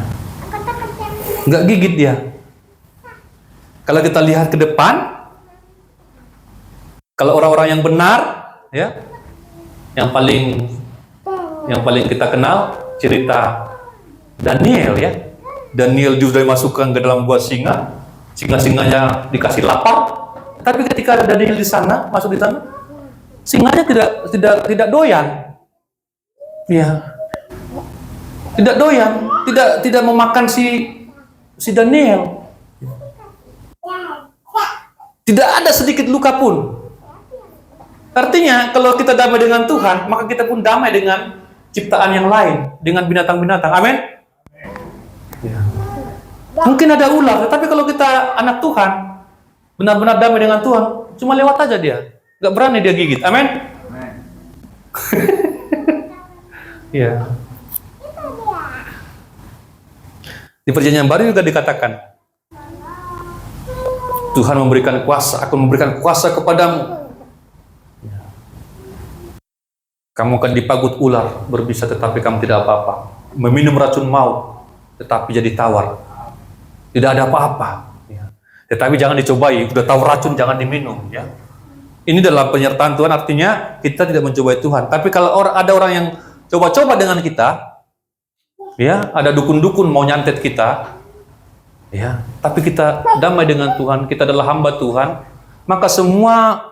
Nggak gigit dia. Kalau kita lihat ke depan, kalau orang-orang yang benar, ya, yang paling kita kenal cerita Daniel ya. Daniel juga dimasukkan ke dalam gua singa, singa-singanya dikasih lapar. Tapi ketika ada Daniel di sana, masuk di sana, singanya tidak doyan. Ya. Tidak doyan, tidak memakan si Daniel. Tidak ada sedikit luka pun. Artinya kalau kita damai dengan Tuhan, maka kita pun damai dengan ciptaan yang lain, dengan binatang-binatang. Amin. Ya. Mungkin ada ular, tapi kalau kita anak Tuhan, benar-benar damai dengan Tuhan, cuma lewat aja dia, nggak berani dia gigit. Amin. Ya. Di Perjanjian Baru juga dikatakan, Tuhan memberikan kuasa, akan memberikan kuasa kepadamu. Kamu akan dipagut ular, berbisa tetapi kamu tidak apa-apa. Meminum racun maut, tetapi jadi tawar. Tidak ada apa-apa. Ya. Tetapi jangan dicobai, sudah tahu racun jangan diminum. Ya. Ini dalam penyertaan Tuhan, artinya kita tidak mencobai Tuhan. Tapi kalau ada orang yang coba-coba dengan kita, ya, ada dukun-dukun mau nyantet kita, ya, tapi kita damai dengan Tuhan, kita adalah hamba Tuhan, maka semua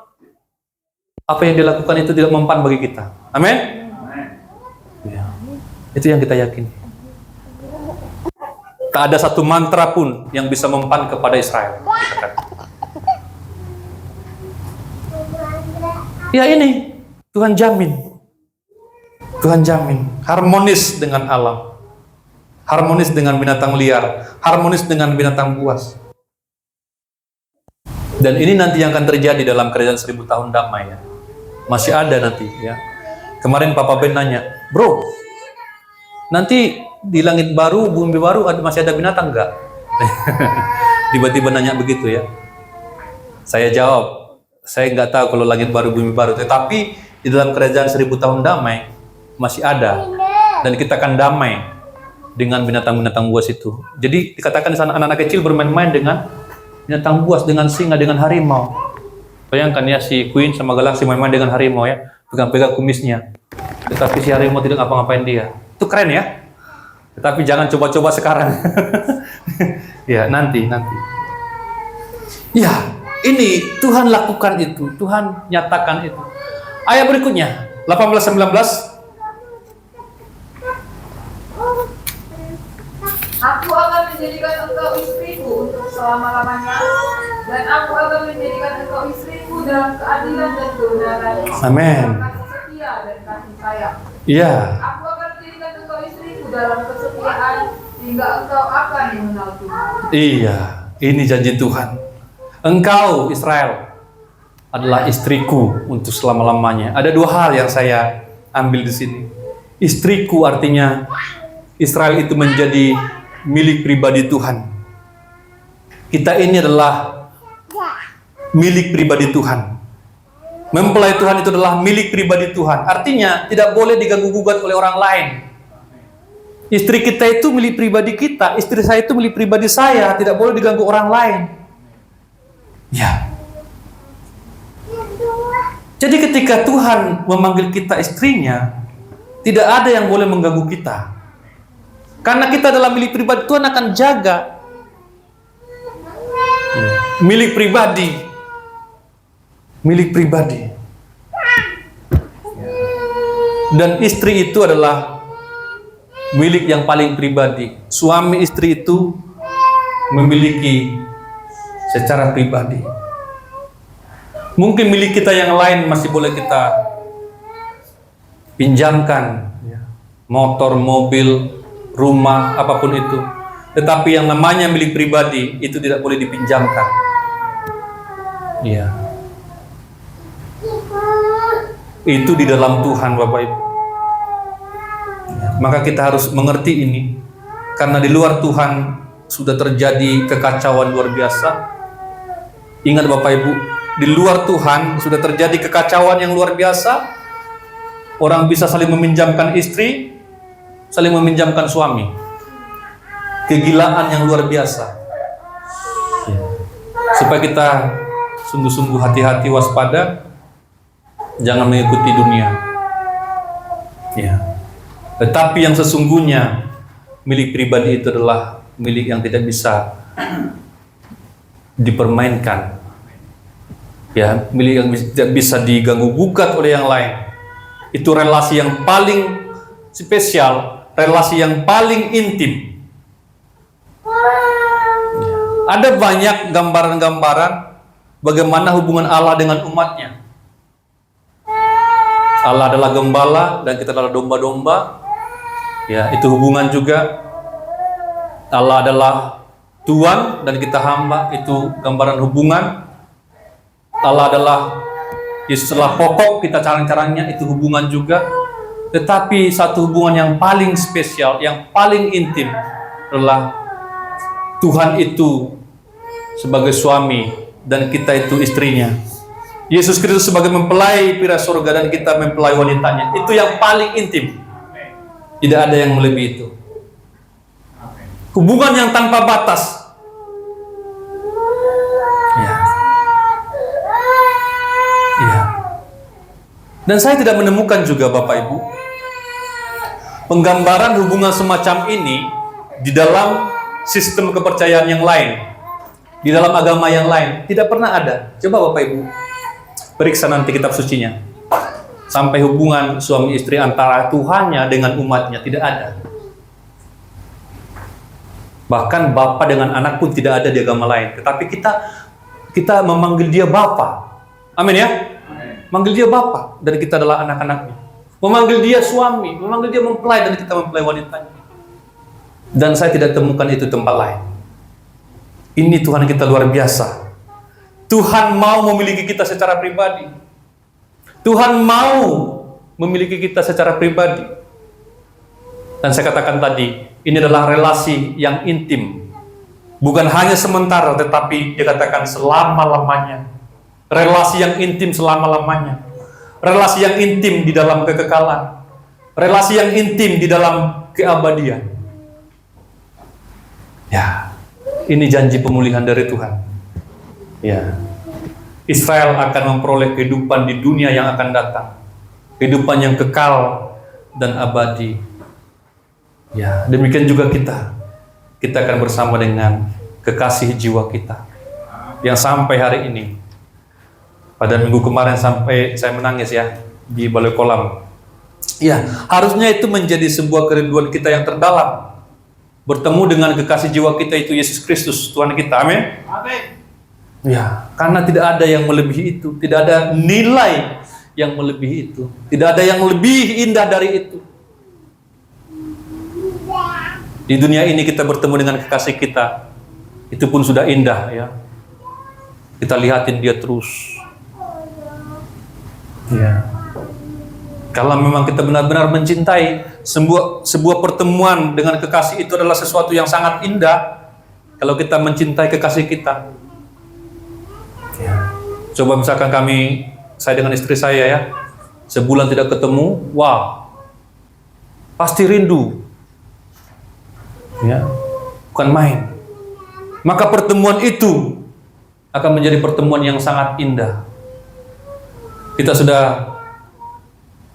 apa yang dilakukan itu tidak mempan bagi kita. Amin. Ya, itu yang kita yakini. Tak ada satu mantra pun yang bisa mempan kepada Israel. Ya, ini Tuhan jamin. Tuhan jamin harmonis dengan alam, harmonis dengan binatang liar, harmonis dengan binatang buas. Dan ini nanti yang akan terjadi dalam kerajaan 1000 tahun damai ya. Masih ada nanti ya. Kemarin Papa Ben nanya, bro, nanti di langit baru, bumi baru masih ada binatang nggak? Tiba-tiba nanya begitu ya. Saya jawab, saya nggak tahu kalau langit baru, bumi baru. Tetapi di dalam kerajaan 1000 tahun damai masih ada, dan kita akan damai dengan binatang-binatang buas itu. Jadi dikatakan di sana anak-anak kecil bermain-main dengan binatang buas, dengan singa, dengan harimau. Bayangkan ya, si Queen sama Galaxy main-main dengan harimau ya, pegang-pegang kumisnya. Tetapi si harimau tidak ngapa-ngapain dia. Itu keren ya. Tetapi jangan coba-coba sekarang. Ya, nanti. Ya, ini Tuhan lakukan itu, Tuhan nyatakan itu. Ayat berikutnya, 18-19. Aku akan menjadikan engkau istriku untuk selama-lamanya, dan aku akan menjadikan engkau istriku dalam keadilan dan kebenaran. Amin. Kasih setia dan kasih sayang. Iya. Aku akan menjadikan engkau istriku dalam kesetiaan, hingga engkau akan mengenal Tuhan. Iya, ini janji Tuhan. Engkau Israel adalah istriku untuk selama-lamanya. Ada dua hal yang saya ambil di sini. Istriku artinya Israel itu menjadi milik pribadi Tuhan. Kita ini adalah milik pribadi Tuhan. Mempelai Tuhan itu adalah milik pribadi Tuhan. Artinya tidak boleh diganggu-gugat oleh orang lain. Istri kita itu milik pribadi kita, istri saya itu milik pribadi saya, tidak boleh diganggu orang lain. Ya. Jadi ketika Tuhan memanggil kita istrinya, tidak ada yang boleh mengganggu kita. Karena kita adalah milik pribadi, Tuhan akan jaga. Milik pribadi. Milik pribadi. Dan istri itu adalah milik yang paling pribadi. Suami istri itu memiliki secara pribadi. Mungkin milik kita yang lain masih boleh kita pinjamkan, motor, mobil, rumah, apapun itu. Tetapi yang namanya milik pribadi itu tidak boleh dipinjamkan. Iya. Itu di dalam Tuhan, Bapak Ibu. Maka kita harus mengerti ini, karena di luar Tuhan sudah terjadi kekacauan luar biasa. Ingat Bapak Ibu, di luar Tuhan sudah terjadi kekacauan yang luar biasa. Orang bisa saling meminjamkan istri, saling meminjamkan suami. Kegilaan yang luar biasa. Supaya kita sungguh-sungguh hati-hati, waspada, jangan mengikuti dunia. Ya. Tetapi yang sesungguhnya milik pribadi itu adalah milik yang tidak bisa dipermainkan. Ya, milik yang tidak bisa diganggu gugat oleh yang lain. Itu relasi yang paling spesial, relasi yang paling intim. Ada banyak gambaran-gambaran bagaimana hubungan Allah dengan umatnya. Allah adalah gembala dan kita adalah domba-domba. Ya, itu hubungan juga. Allah adalah Tuhan dan kita hamba, itu gambaran hubungan. Allah adalah Yesus adalah pokok, kita caranya itu hubungan juga. Tetapi satu hubungan yang paling spesial, yang paling intim adalah Tuhan itu sebagai suami dan kita itu istrinya. Yesus Kristus sebagai mempelai pira surga dan kita mempelai wanitanya. Itu yang paling intim. Tidak ada yang melebihi itu. Hubungan yang tanpa batas. Ya. Ya. Dan saya tidak menemukan juga Bapak Ibu penggambaran hubungan semacam ini di dalam sistem kepercayaan yang lain, di dalam agama yang lain. Tidak pernah ada. Coba Bapak Ibu periksa nanti kitab sucinya. Sampai hubungan suami istri antara Tuhannya dengan umatnya tidak ada. Bahkan Bapa dengan anak pun tidak ada di agama lain. Tetapi kita memanggil dia Bapa. Amin ya? Manggil dia Bapa dan kita adalah anak-anaknya. Memanggil dia suami, memanggil dia mempelai dan kita mempelai wanitanya. Dan saya tidak temukan itu tempat lain. Ini Tuhan kita luar biasa. Tuhan mau memiliki kita secara pribadi. Tuhan mau memiliki kita secara pribadi. Dan saya katakan tadi, ini adalah relasi yang intim. Bukan hanya sementara, tetapi dikatakan selama-lamanya. Relasi yang intim selama-lamanya. Relasi yang intim di dalam kekekalan. Relasi yang intim di dalam keabadian. Ya, ini janji pemulihan dari Tuhan. Ya, Israel akan memperoleh kehidupan di dunia yang akan datang, kehidupan yang kekal dan abadi. Ya, demikian juga kita akan bersama dengan kekasih jiwa kita, yang sampai hari ini, pada minggu kemarin sampai saya menangis ya di balai kolam. Ya, harusnya itu menjadi sebuah kerinduan kita yang terdalam, bertemu dengan kekasih jiwa kita itu Yesus Kristus Tuhan kita. Amin. Amin. Ya, karena tidak ada yang melebihi itu, tidak ada nilai yang melebihi itu, tidak ada yang lebih indah dari itu. Di dunia ini kita bertemu dengan kekasih kita, itu pun sudah indah ya. Kita lihatin dia terus. Ya. Kalau memang kita benar-benar mencintai, sebuah pertemuan dengan kekasih itu adalah sesuatu yang sangat indah. Kalau kita mencintai kekasih kita. Ya. Coba misalkan saya dengan istri saya ya, sebulan tidak ketemu, wah, pasti rindu. Ya, bukan main. Maka pertemuan itu akan menjadi pertemuan yang sangat indah. Kita sudah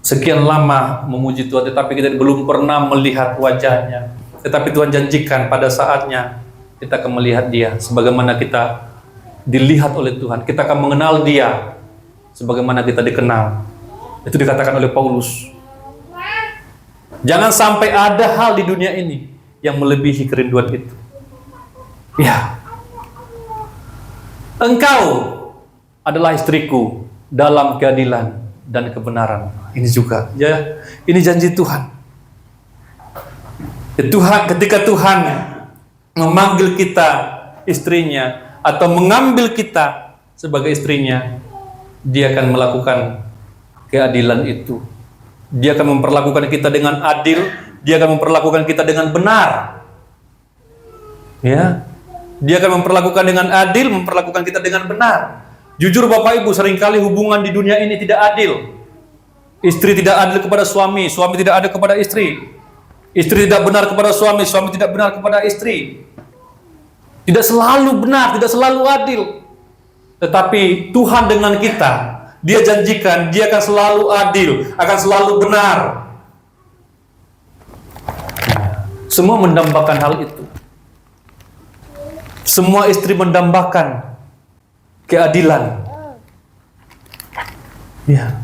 sekian lama memuji Tuhan, tetapi kita belum pernah melihat wajahnya. Tetapi Tuhan janjikan pada saatnya kita akan melihat Dia sebagaimana kita dilihat oleh Tuhan. Kita akan mengenal Dia sebagaimana kita dikenal. Itu dikatakan oleh Paulus. Jangan sampai ada hal di dunia ini yang melebihi kerinduan itu. Ya. Engkau adalah istriku dalam keadilan dan kebenaran. Ini juga, ya, ini janji Tuhan. Tuhan, ketika Tuhan memanggil kita istrinya atau mengambil kita sebagai istrinya, Dia akan melakukan keadilan itu. Dia akan memperlakukan kita dengan adil. Dia akan memperlakukan kita dengan benar. Ya, Dia akan memperlakukan dengan adil, memperlakukan kita dengan benar. Jujur Bapak Ibu, seringkali hubungan di dunia ini tidak adil. Istri tidak adil kepada suami, suami tidak adil kepada istri. Istri tidak benar kepada suami, suami tidak benar kepada istri. Tidak selalu benar, tidak selalu adil. Tetapi Tuhan dengan kita, Dia janjikan Dia akan selalu adil, akan selalu benar. Semua mendambakan hal itu. Semua istri mendambakan keadilan. Ya.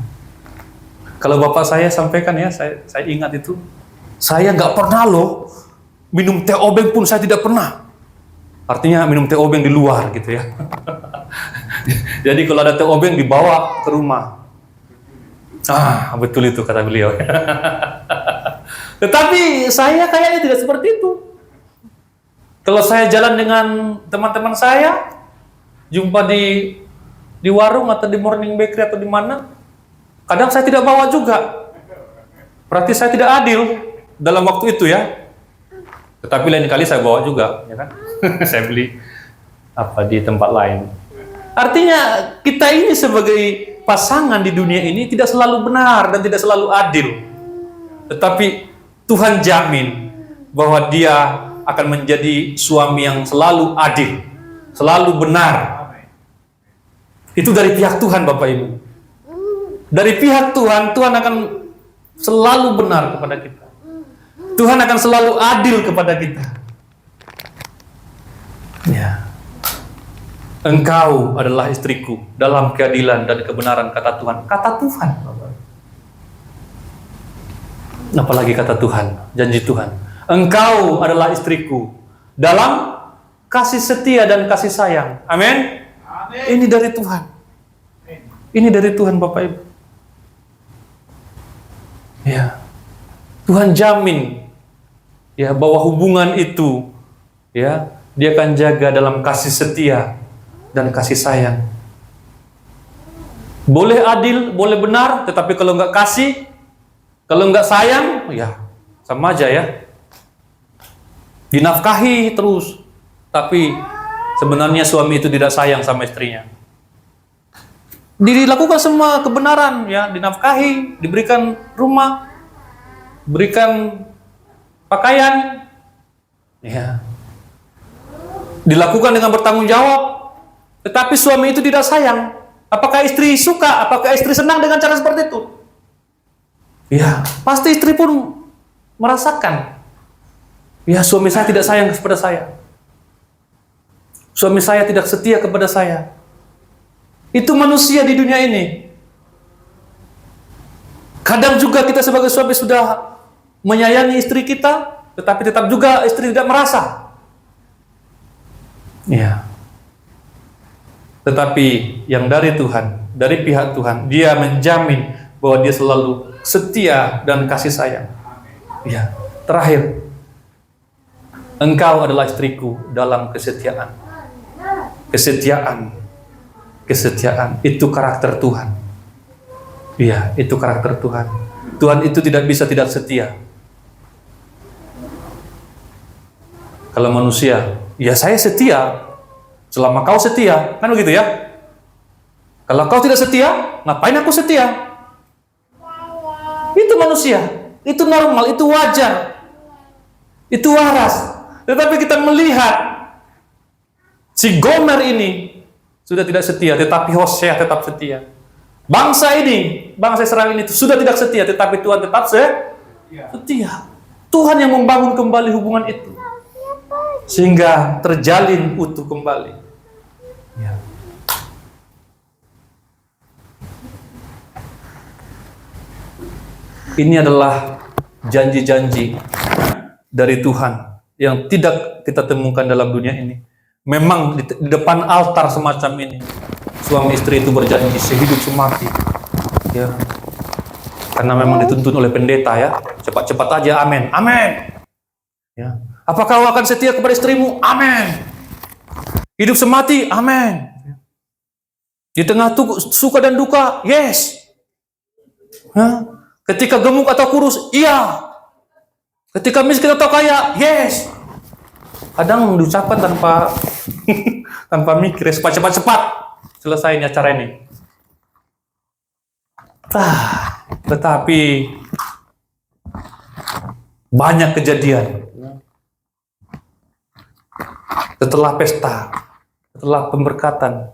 Kalau bapak saya sampaikan ya, saya ingat itu. Saya nggak pernah loh minum teh obeng pun saya tidak pernah. Artinya minum teh obeng di luar gitu ya. Jadi kalau ada teh obeng dibawa ke rumah. Ah, betul itu kata beliau. Tetapi saya kayaknya tidak seperti itu. Kalau saya jalan dengan teman-teman saya, jumpa di warung atau di morning bakery atau di mana, kadang saya tidak bawa juga. Berarti saya tidak adil dalam waktu itu ya. Tetapi lain kali saya bawa juga, ya kan? Saya beli di tempat lain. Artinya kita ini sebagai pasangan di dunia ini tidak selalu benar dan tidak selalu adil. Tetapi Tuhan jamin bahwa Dia akan menjadi suami yang selalu adil, selalu benar. Itu dari pihak Tuhan Bapak Ibu. Dari pihak Tuhan, Tuhan akan selalu benar kepada kita. Tuhan akan selalu adil kepada kita. Ya. Engkau adalah istriku dalam keadilan dan kebenaran, kata Tuhan. Kata Tuhan. Apalagi kata Tuhan, janji Tuhan. Engkau adalah istriku dalam kasih setia dan kasih sayang. Amin. Ini dari Tuhan. Ini dari Tuhan Bapak Ibu. Ya. Tuhan jamin ya bahwa hubungan itu ya Dia akan jaga dalam kasih setia dan kasih sayang. Boleh adil, boleh benar, tetapi kalau nggak kasih, kalau nggak sayang, ya sama aja ya. Dinafkahi terus, tapi sebenarnya suami itu tidak sayang sama istrinya. Dilakukan semua kebenaran, ya, dinafkahi, diberikan rumah, berikan pakaian, ya, dilakukan dengan bertanggung jawab, tetapi suami itu tidak sayang. Apakah istri suka? Apakah istri senang dengan cara seperti itu? Ya, pasti istri pun merasakan. Ya, suami saya tidak sayang kepada saya. Suami saya tidak setia kepada saya. Itu manusia di dunia ini. Kadang juga kita sebagai suami sudah menyayangi istri kita, tetapi tetap juga istri tidak merasa. Ya. Tetapi yang dari Tuhan, dari pihak Tuhan, Dia menjamin bahwa Dia selalu setia dan kasih sayang. Ya. Terakhir, engkau adalah istriku dalam kesetiaan. Kesetiaan itu karakter Tuhan. Iya, itu karakter Tuhan. Tuhan itu tidak bisa tidak setia. Kalau manusia, ya saya setia selama kau setia, kan begitu ya? Kalau kau tidak setia, ngapain aku setia? Itu manusia, itu normal, itu wajar, itu waras. Tetapi kita melihat si Gomer ini, sudah tidak setia, tetapi Hosea tetap setia. Bangsa ini, bangsa Israel ini sudah tidak setia, tetapi Tuhan tetap setia. Tuhan yang membangun kembali hubungan itu, sehingga terjalin utuh kembali. Ya. Ini adalah janji-janji dari Tuhan yang tidak kita temukan dalam dunia ini. Memang di depan altar semacam ini, suami istri itu berjanji sehidup semati. Ya. Karena memang dituntun oleh pendeta ya. Cepat-cepat aja, amin. Amin. Ya. Apakah kau akan setia kepada istrimu? Amin. Hidup semati? Amin. Di tengah suka dan duka? Yes. Ya. Ketika gemuk atau kurus? Iya. Ketika miskin atau kaya? Yes. Kadang diucapkan tanpa tanpa mikir, cepat-cepat selesainya acara ini. Tetapi banyak kejadian setelah pesta, setelah pemberkatan,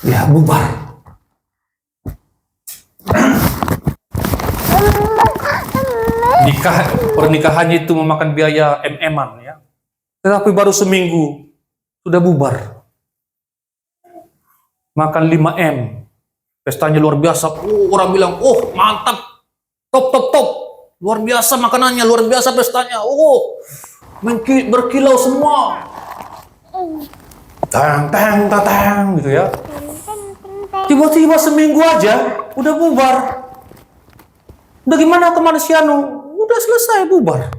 ya bubar. Pernikahannya itu memakan biaya MM-an ya. Tetapi baru seminggu sudah bubar. Makan 5M. Pestanya luar biasa. Orang bilang, "Oh, mantap. Top. Luar biasa makanannya, luar biasa pestanya. Oh, berkilau semua." Tang gitu ya. Tiba-tiba seminggu aja udah bubar. Udah gimana kemanusiaan? Udah selesai bubar.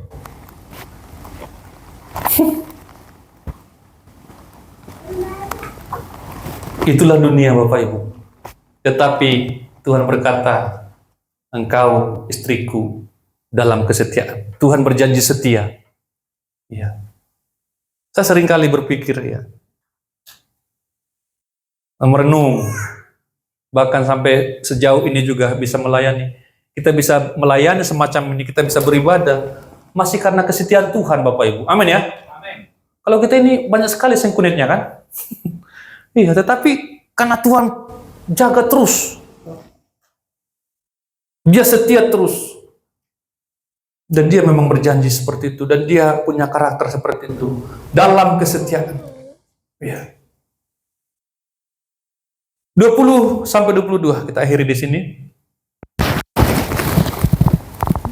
Itulah dunia Bapak Ibu. Tetapi Tuhan berkata, engkau istriku dalam kesetiaan. Tuhan berjanji setia. Ya. Saya seringkali berpikir ya, merenung, bahkan sampai sejauh ini juga bisa melayani. Kita bisa melayani semacam ini, kita bisa beribadah, masih karena kesetiaan Tuhan Bapak Ibu. Amin ya? Amin. Kalau kita ini banyak sekali sengkunitnya kan? Iya, tetapi karena Tuhan jaga terus. Dia setia terus. Dan dia memang berjanji seperti itu. Dan dia punya karakter seperti itu. Dalam kesetiaan. Ya. 20-22 kita akhiri di sini.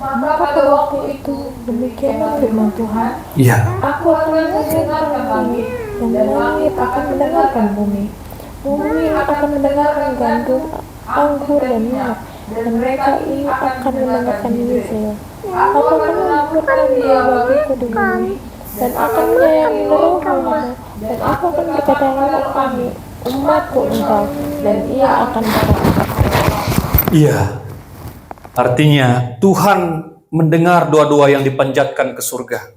Maka pada waktu itu demikianlah firman Tuhan. Iya. Aku akan mendengarkan langit, dan langit akan mendengarkan bumi. Bumi akan mendengarkan gandum, anggur dan minyak, dan mereka ini akan mendengarkan Israel. Aku akan mengaburkan dia bagiku di bumi, dan akan menyayangi roh-rohmu, dan aku akan berkata lewat kami, umatku engkau, dan ia akan berkata. Iya. Artinya Tuhan mendengar doa-doa yang dipanjatkan ke surga.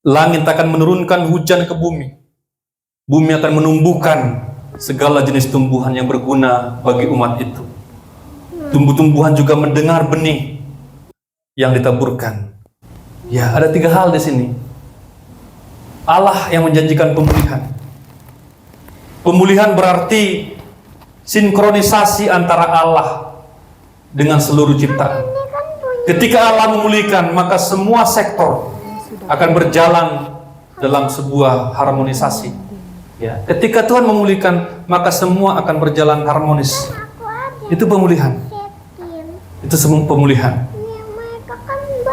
Langit akan menurunkan hujan ke bumi. Bumi akan menumbuhkan segala jenis tumbuhan yang berguna bagi umat itu. Tumbuh-tumbuhan juga mendengar benih yang ditaburkan. Ya, ada 3 hal di sini. Allah yang menjanjikan pemulihan. Pemulihan berarti sinkronisasi antara Allah dengan seluruh ciptaan. Ketika Allah memulihkan, maka semua sektor akan berjalan dalam sebuah harmonisasi. Ya, ketika Tuhan memulihkan, maka semua akan berjalan harmonis. Itu pemulihan. Itu semua pemulihan.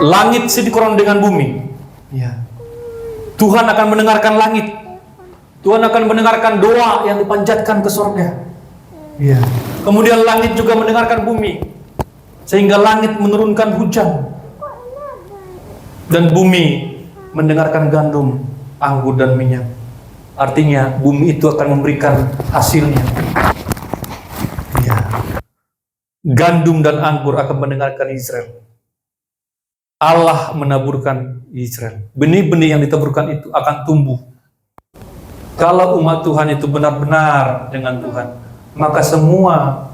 Langit sinkron dengan bumi. Ya. Tuhan akan mendengarkan langit. Tuhan akan mendengarkan doa yang dipanjatkan ke surga. Ya. Kemudian langit juga mendengarkan bumi. Sehingga langit menurunkan hujan. Dan bumi mendengarkan gandum, anggur dan minyak. Artinya bumi itu akan memberikan hasilnya. Ya. Gandum dan anggur akan mendengarkan Israel. Allah menaburkan Israel. Benih-benih yang ditaburkan itu akan tumbuh. Kalau umat Tuhan itu benar-benar dengan Tuhan, maka semua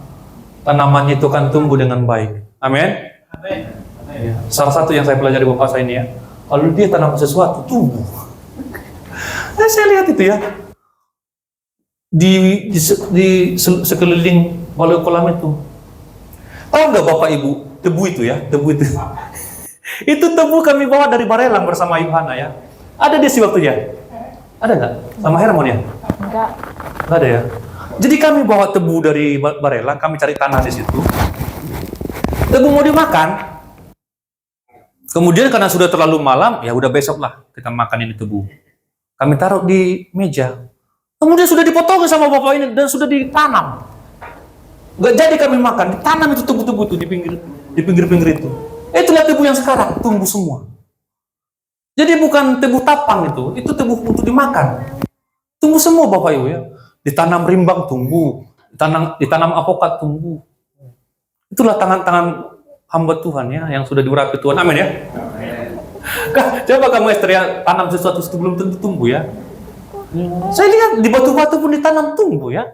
tanamannya itu akan tumbuh dengan baik. Amin. Amin. Ya. Salah satu yang saya pelajari bapak saya ini ya, kalau dia tanam sesuatu tumbuh. Nah, saya lihat itu ya. di sekeliling balai kolam itu. Tahu nggak Bapak Ibu, tebu itu ya, tebu itu. Itu tebu kami bawa dari Barelang bersama Yohana ya. Ada di si waktunya? Ada nggak? Sama Hermon ya? Enggak. Nggak ada ya? Jadi kami bawa tebu dari Barelang, kami cari tanah di situ. Tebu mau dimakan. Kemudian karena sudah terlalu malam, ya udah besok lah kita makan ini tebu. Kami taruh di meja. Kemudian sudah dipotong sama bapak ini dan sudah ditanam. Nggak jadi kami makan, ditanam itu tebu-tebu itu di pinggir-pinggir itu. Itulah tebu yang sekarang tumbuh semua. Jadi bukan tebu tapang itu tebu untuk dimakan. Tumbuh semua Bapak Ibu ya. Ditanam rimbang tumbuh, ditanam apokat tumbuh. Itulah tangan-tangan hamba Tuhan ya yang sudah diurapi Tuhan. Amin ya. Coba kamu Esther ya, tanam sesuatu itu belum tentu tumbuh ya. Saya lihat di batu-batu pun ditanam tumbuh ya.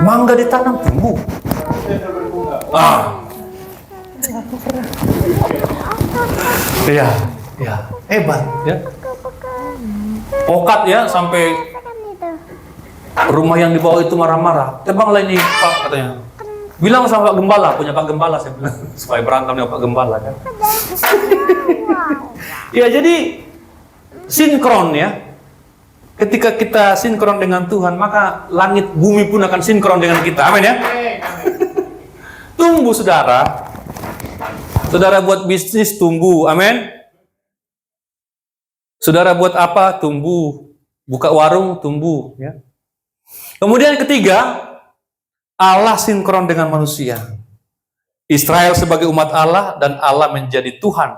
Mangga ditanam tumbuh. Iya, ya, hebat ya. Pokat ya sampai rumah yang dibawa itu marah-marah. Tebanglah ini Pak katanya. Bilang sama Pak Gembala, punya Pak Gembala saya bilang supaya berantem dengan Pak Gembala kan. Ya jadi sinkron ya. Ketika kita sinkron dengan Tuhan, maka langit bumi pun akan sinkron dengan kita. Amin ya. Tumbuh saudara. Saudara buat bisnis tumbuh. Amin. Saudara buat apa? Tumbuh. Buka warung tumbuh ya. Kemudian ketiga, Allah sinkron dengan manusia. Israel sebagai umat Allah dan Allah menjadi Tuhan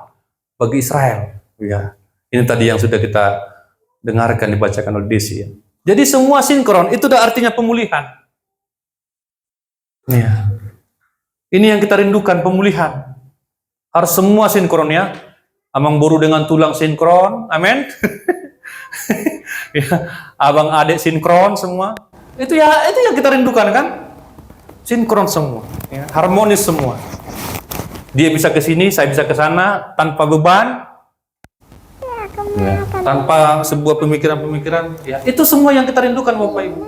bagi Israel. Ya. Ini tadi yang sudah kita dengarkan dibacakan oleh Desi ya. Jadi semua sinkron itu udah artinya pemulihan. Ya. Ini yang kita rindukan, pemulihan. Harus semua sinkron ya. Amang boru dengan tulang sinkron, amin. Ya, abang adik sinkron semua. Itu yang kita rindukan kan? Sinkron semua, ya. Harmonis semua. Dia bisa ke sini, saya bisa ke sana tanpa beban. Ya, tanpa sebuah pemikiran-pemikiran, ya. Itu semua yang kita rindukan Bapak Ibu.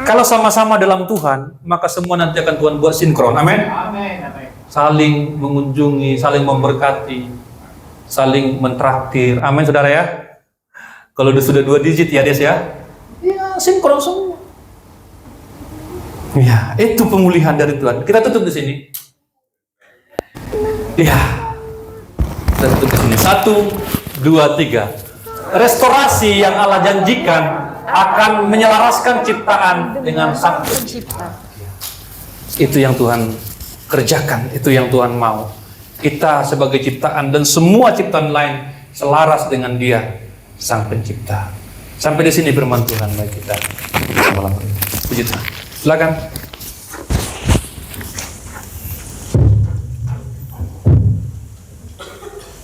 Kalau sama-sama dalam Tuhan, maka semua nanti akan Tuhan buat sinkron. Amin. Saling mengunjungi, saling memberkati, saling mentraktir. Amin saudara ya. Kalau sudah 2 digit ya Des ya. Ya sinkron semua. Ya, itu pemulihan dari Tuhan. Kita tutup di sini. Ya. Kita tutup di sini. 1, 2, 3. Restorasi yang Allah janjikan akan menyelaraskan ciptaan dengan Sang Pencipta. Itu yang Tuhan kerjakan, itu yang Tuhan mau. Kita sebagai ciptaan dan semua ciptaan lain selaras dengan Dia, Sang Pencipta. Sampai di sini firman Tuhan bagi kita. Puji Tuhan. Silakan.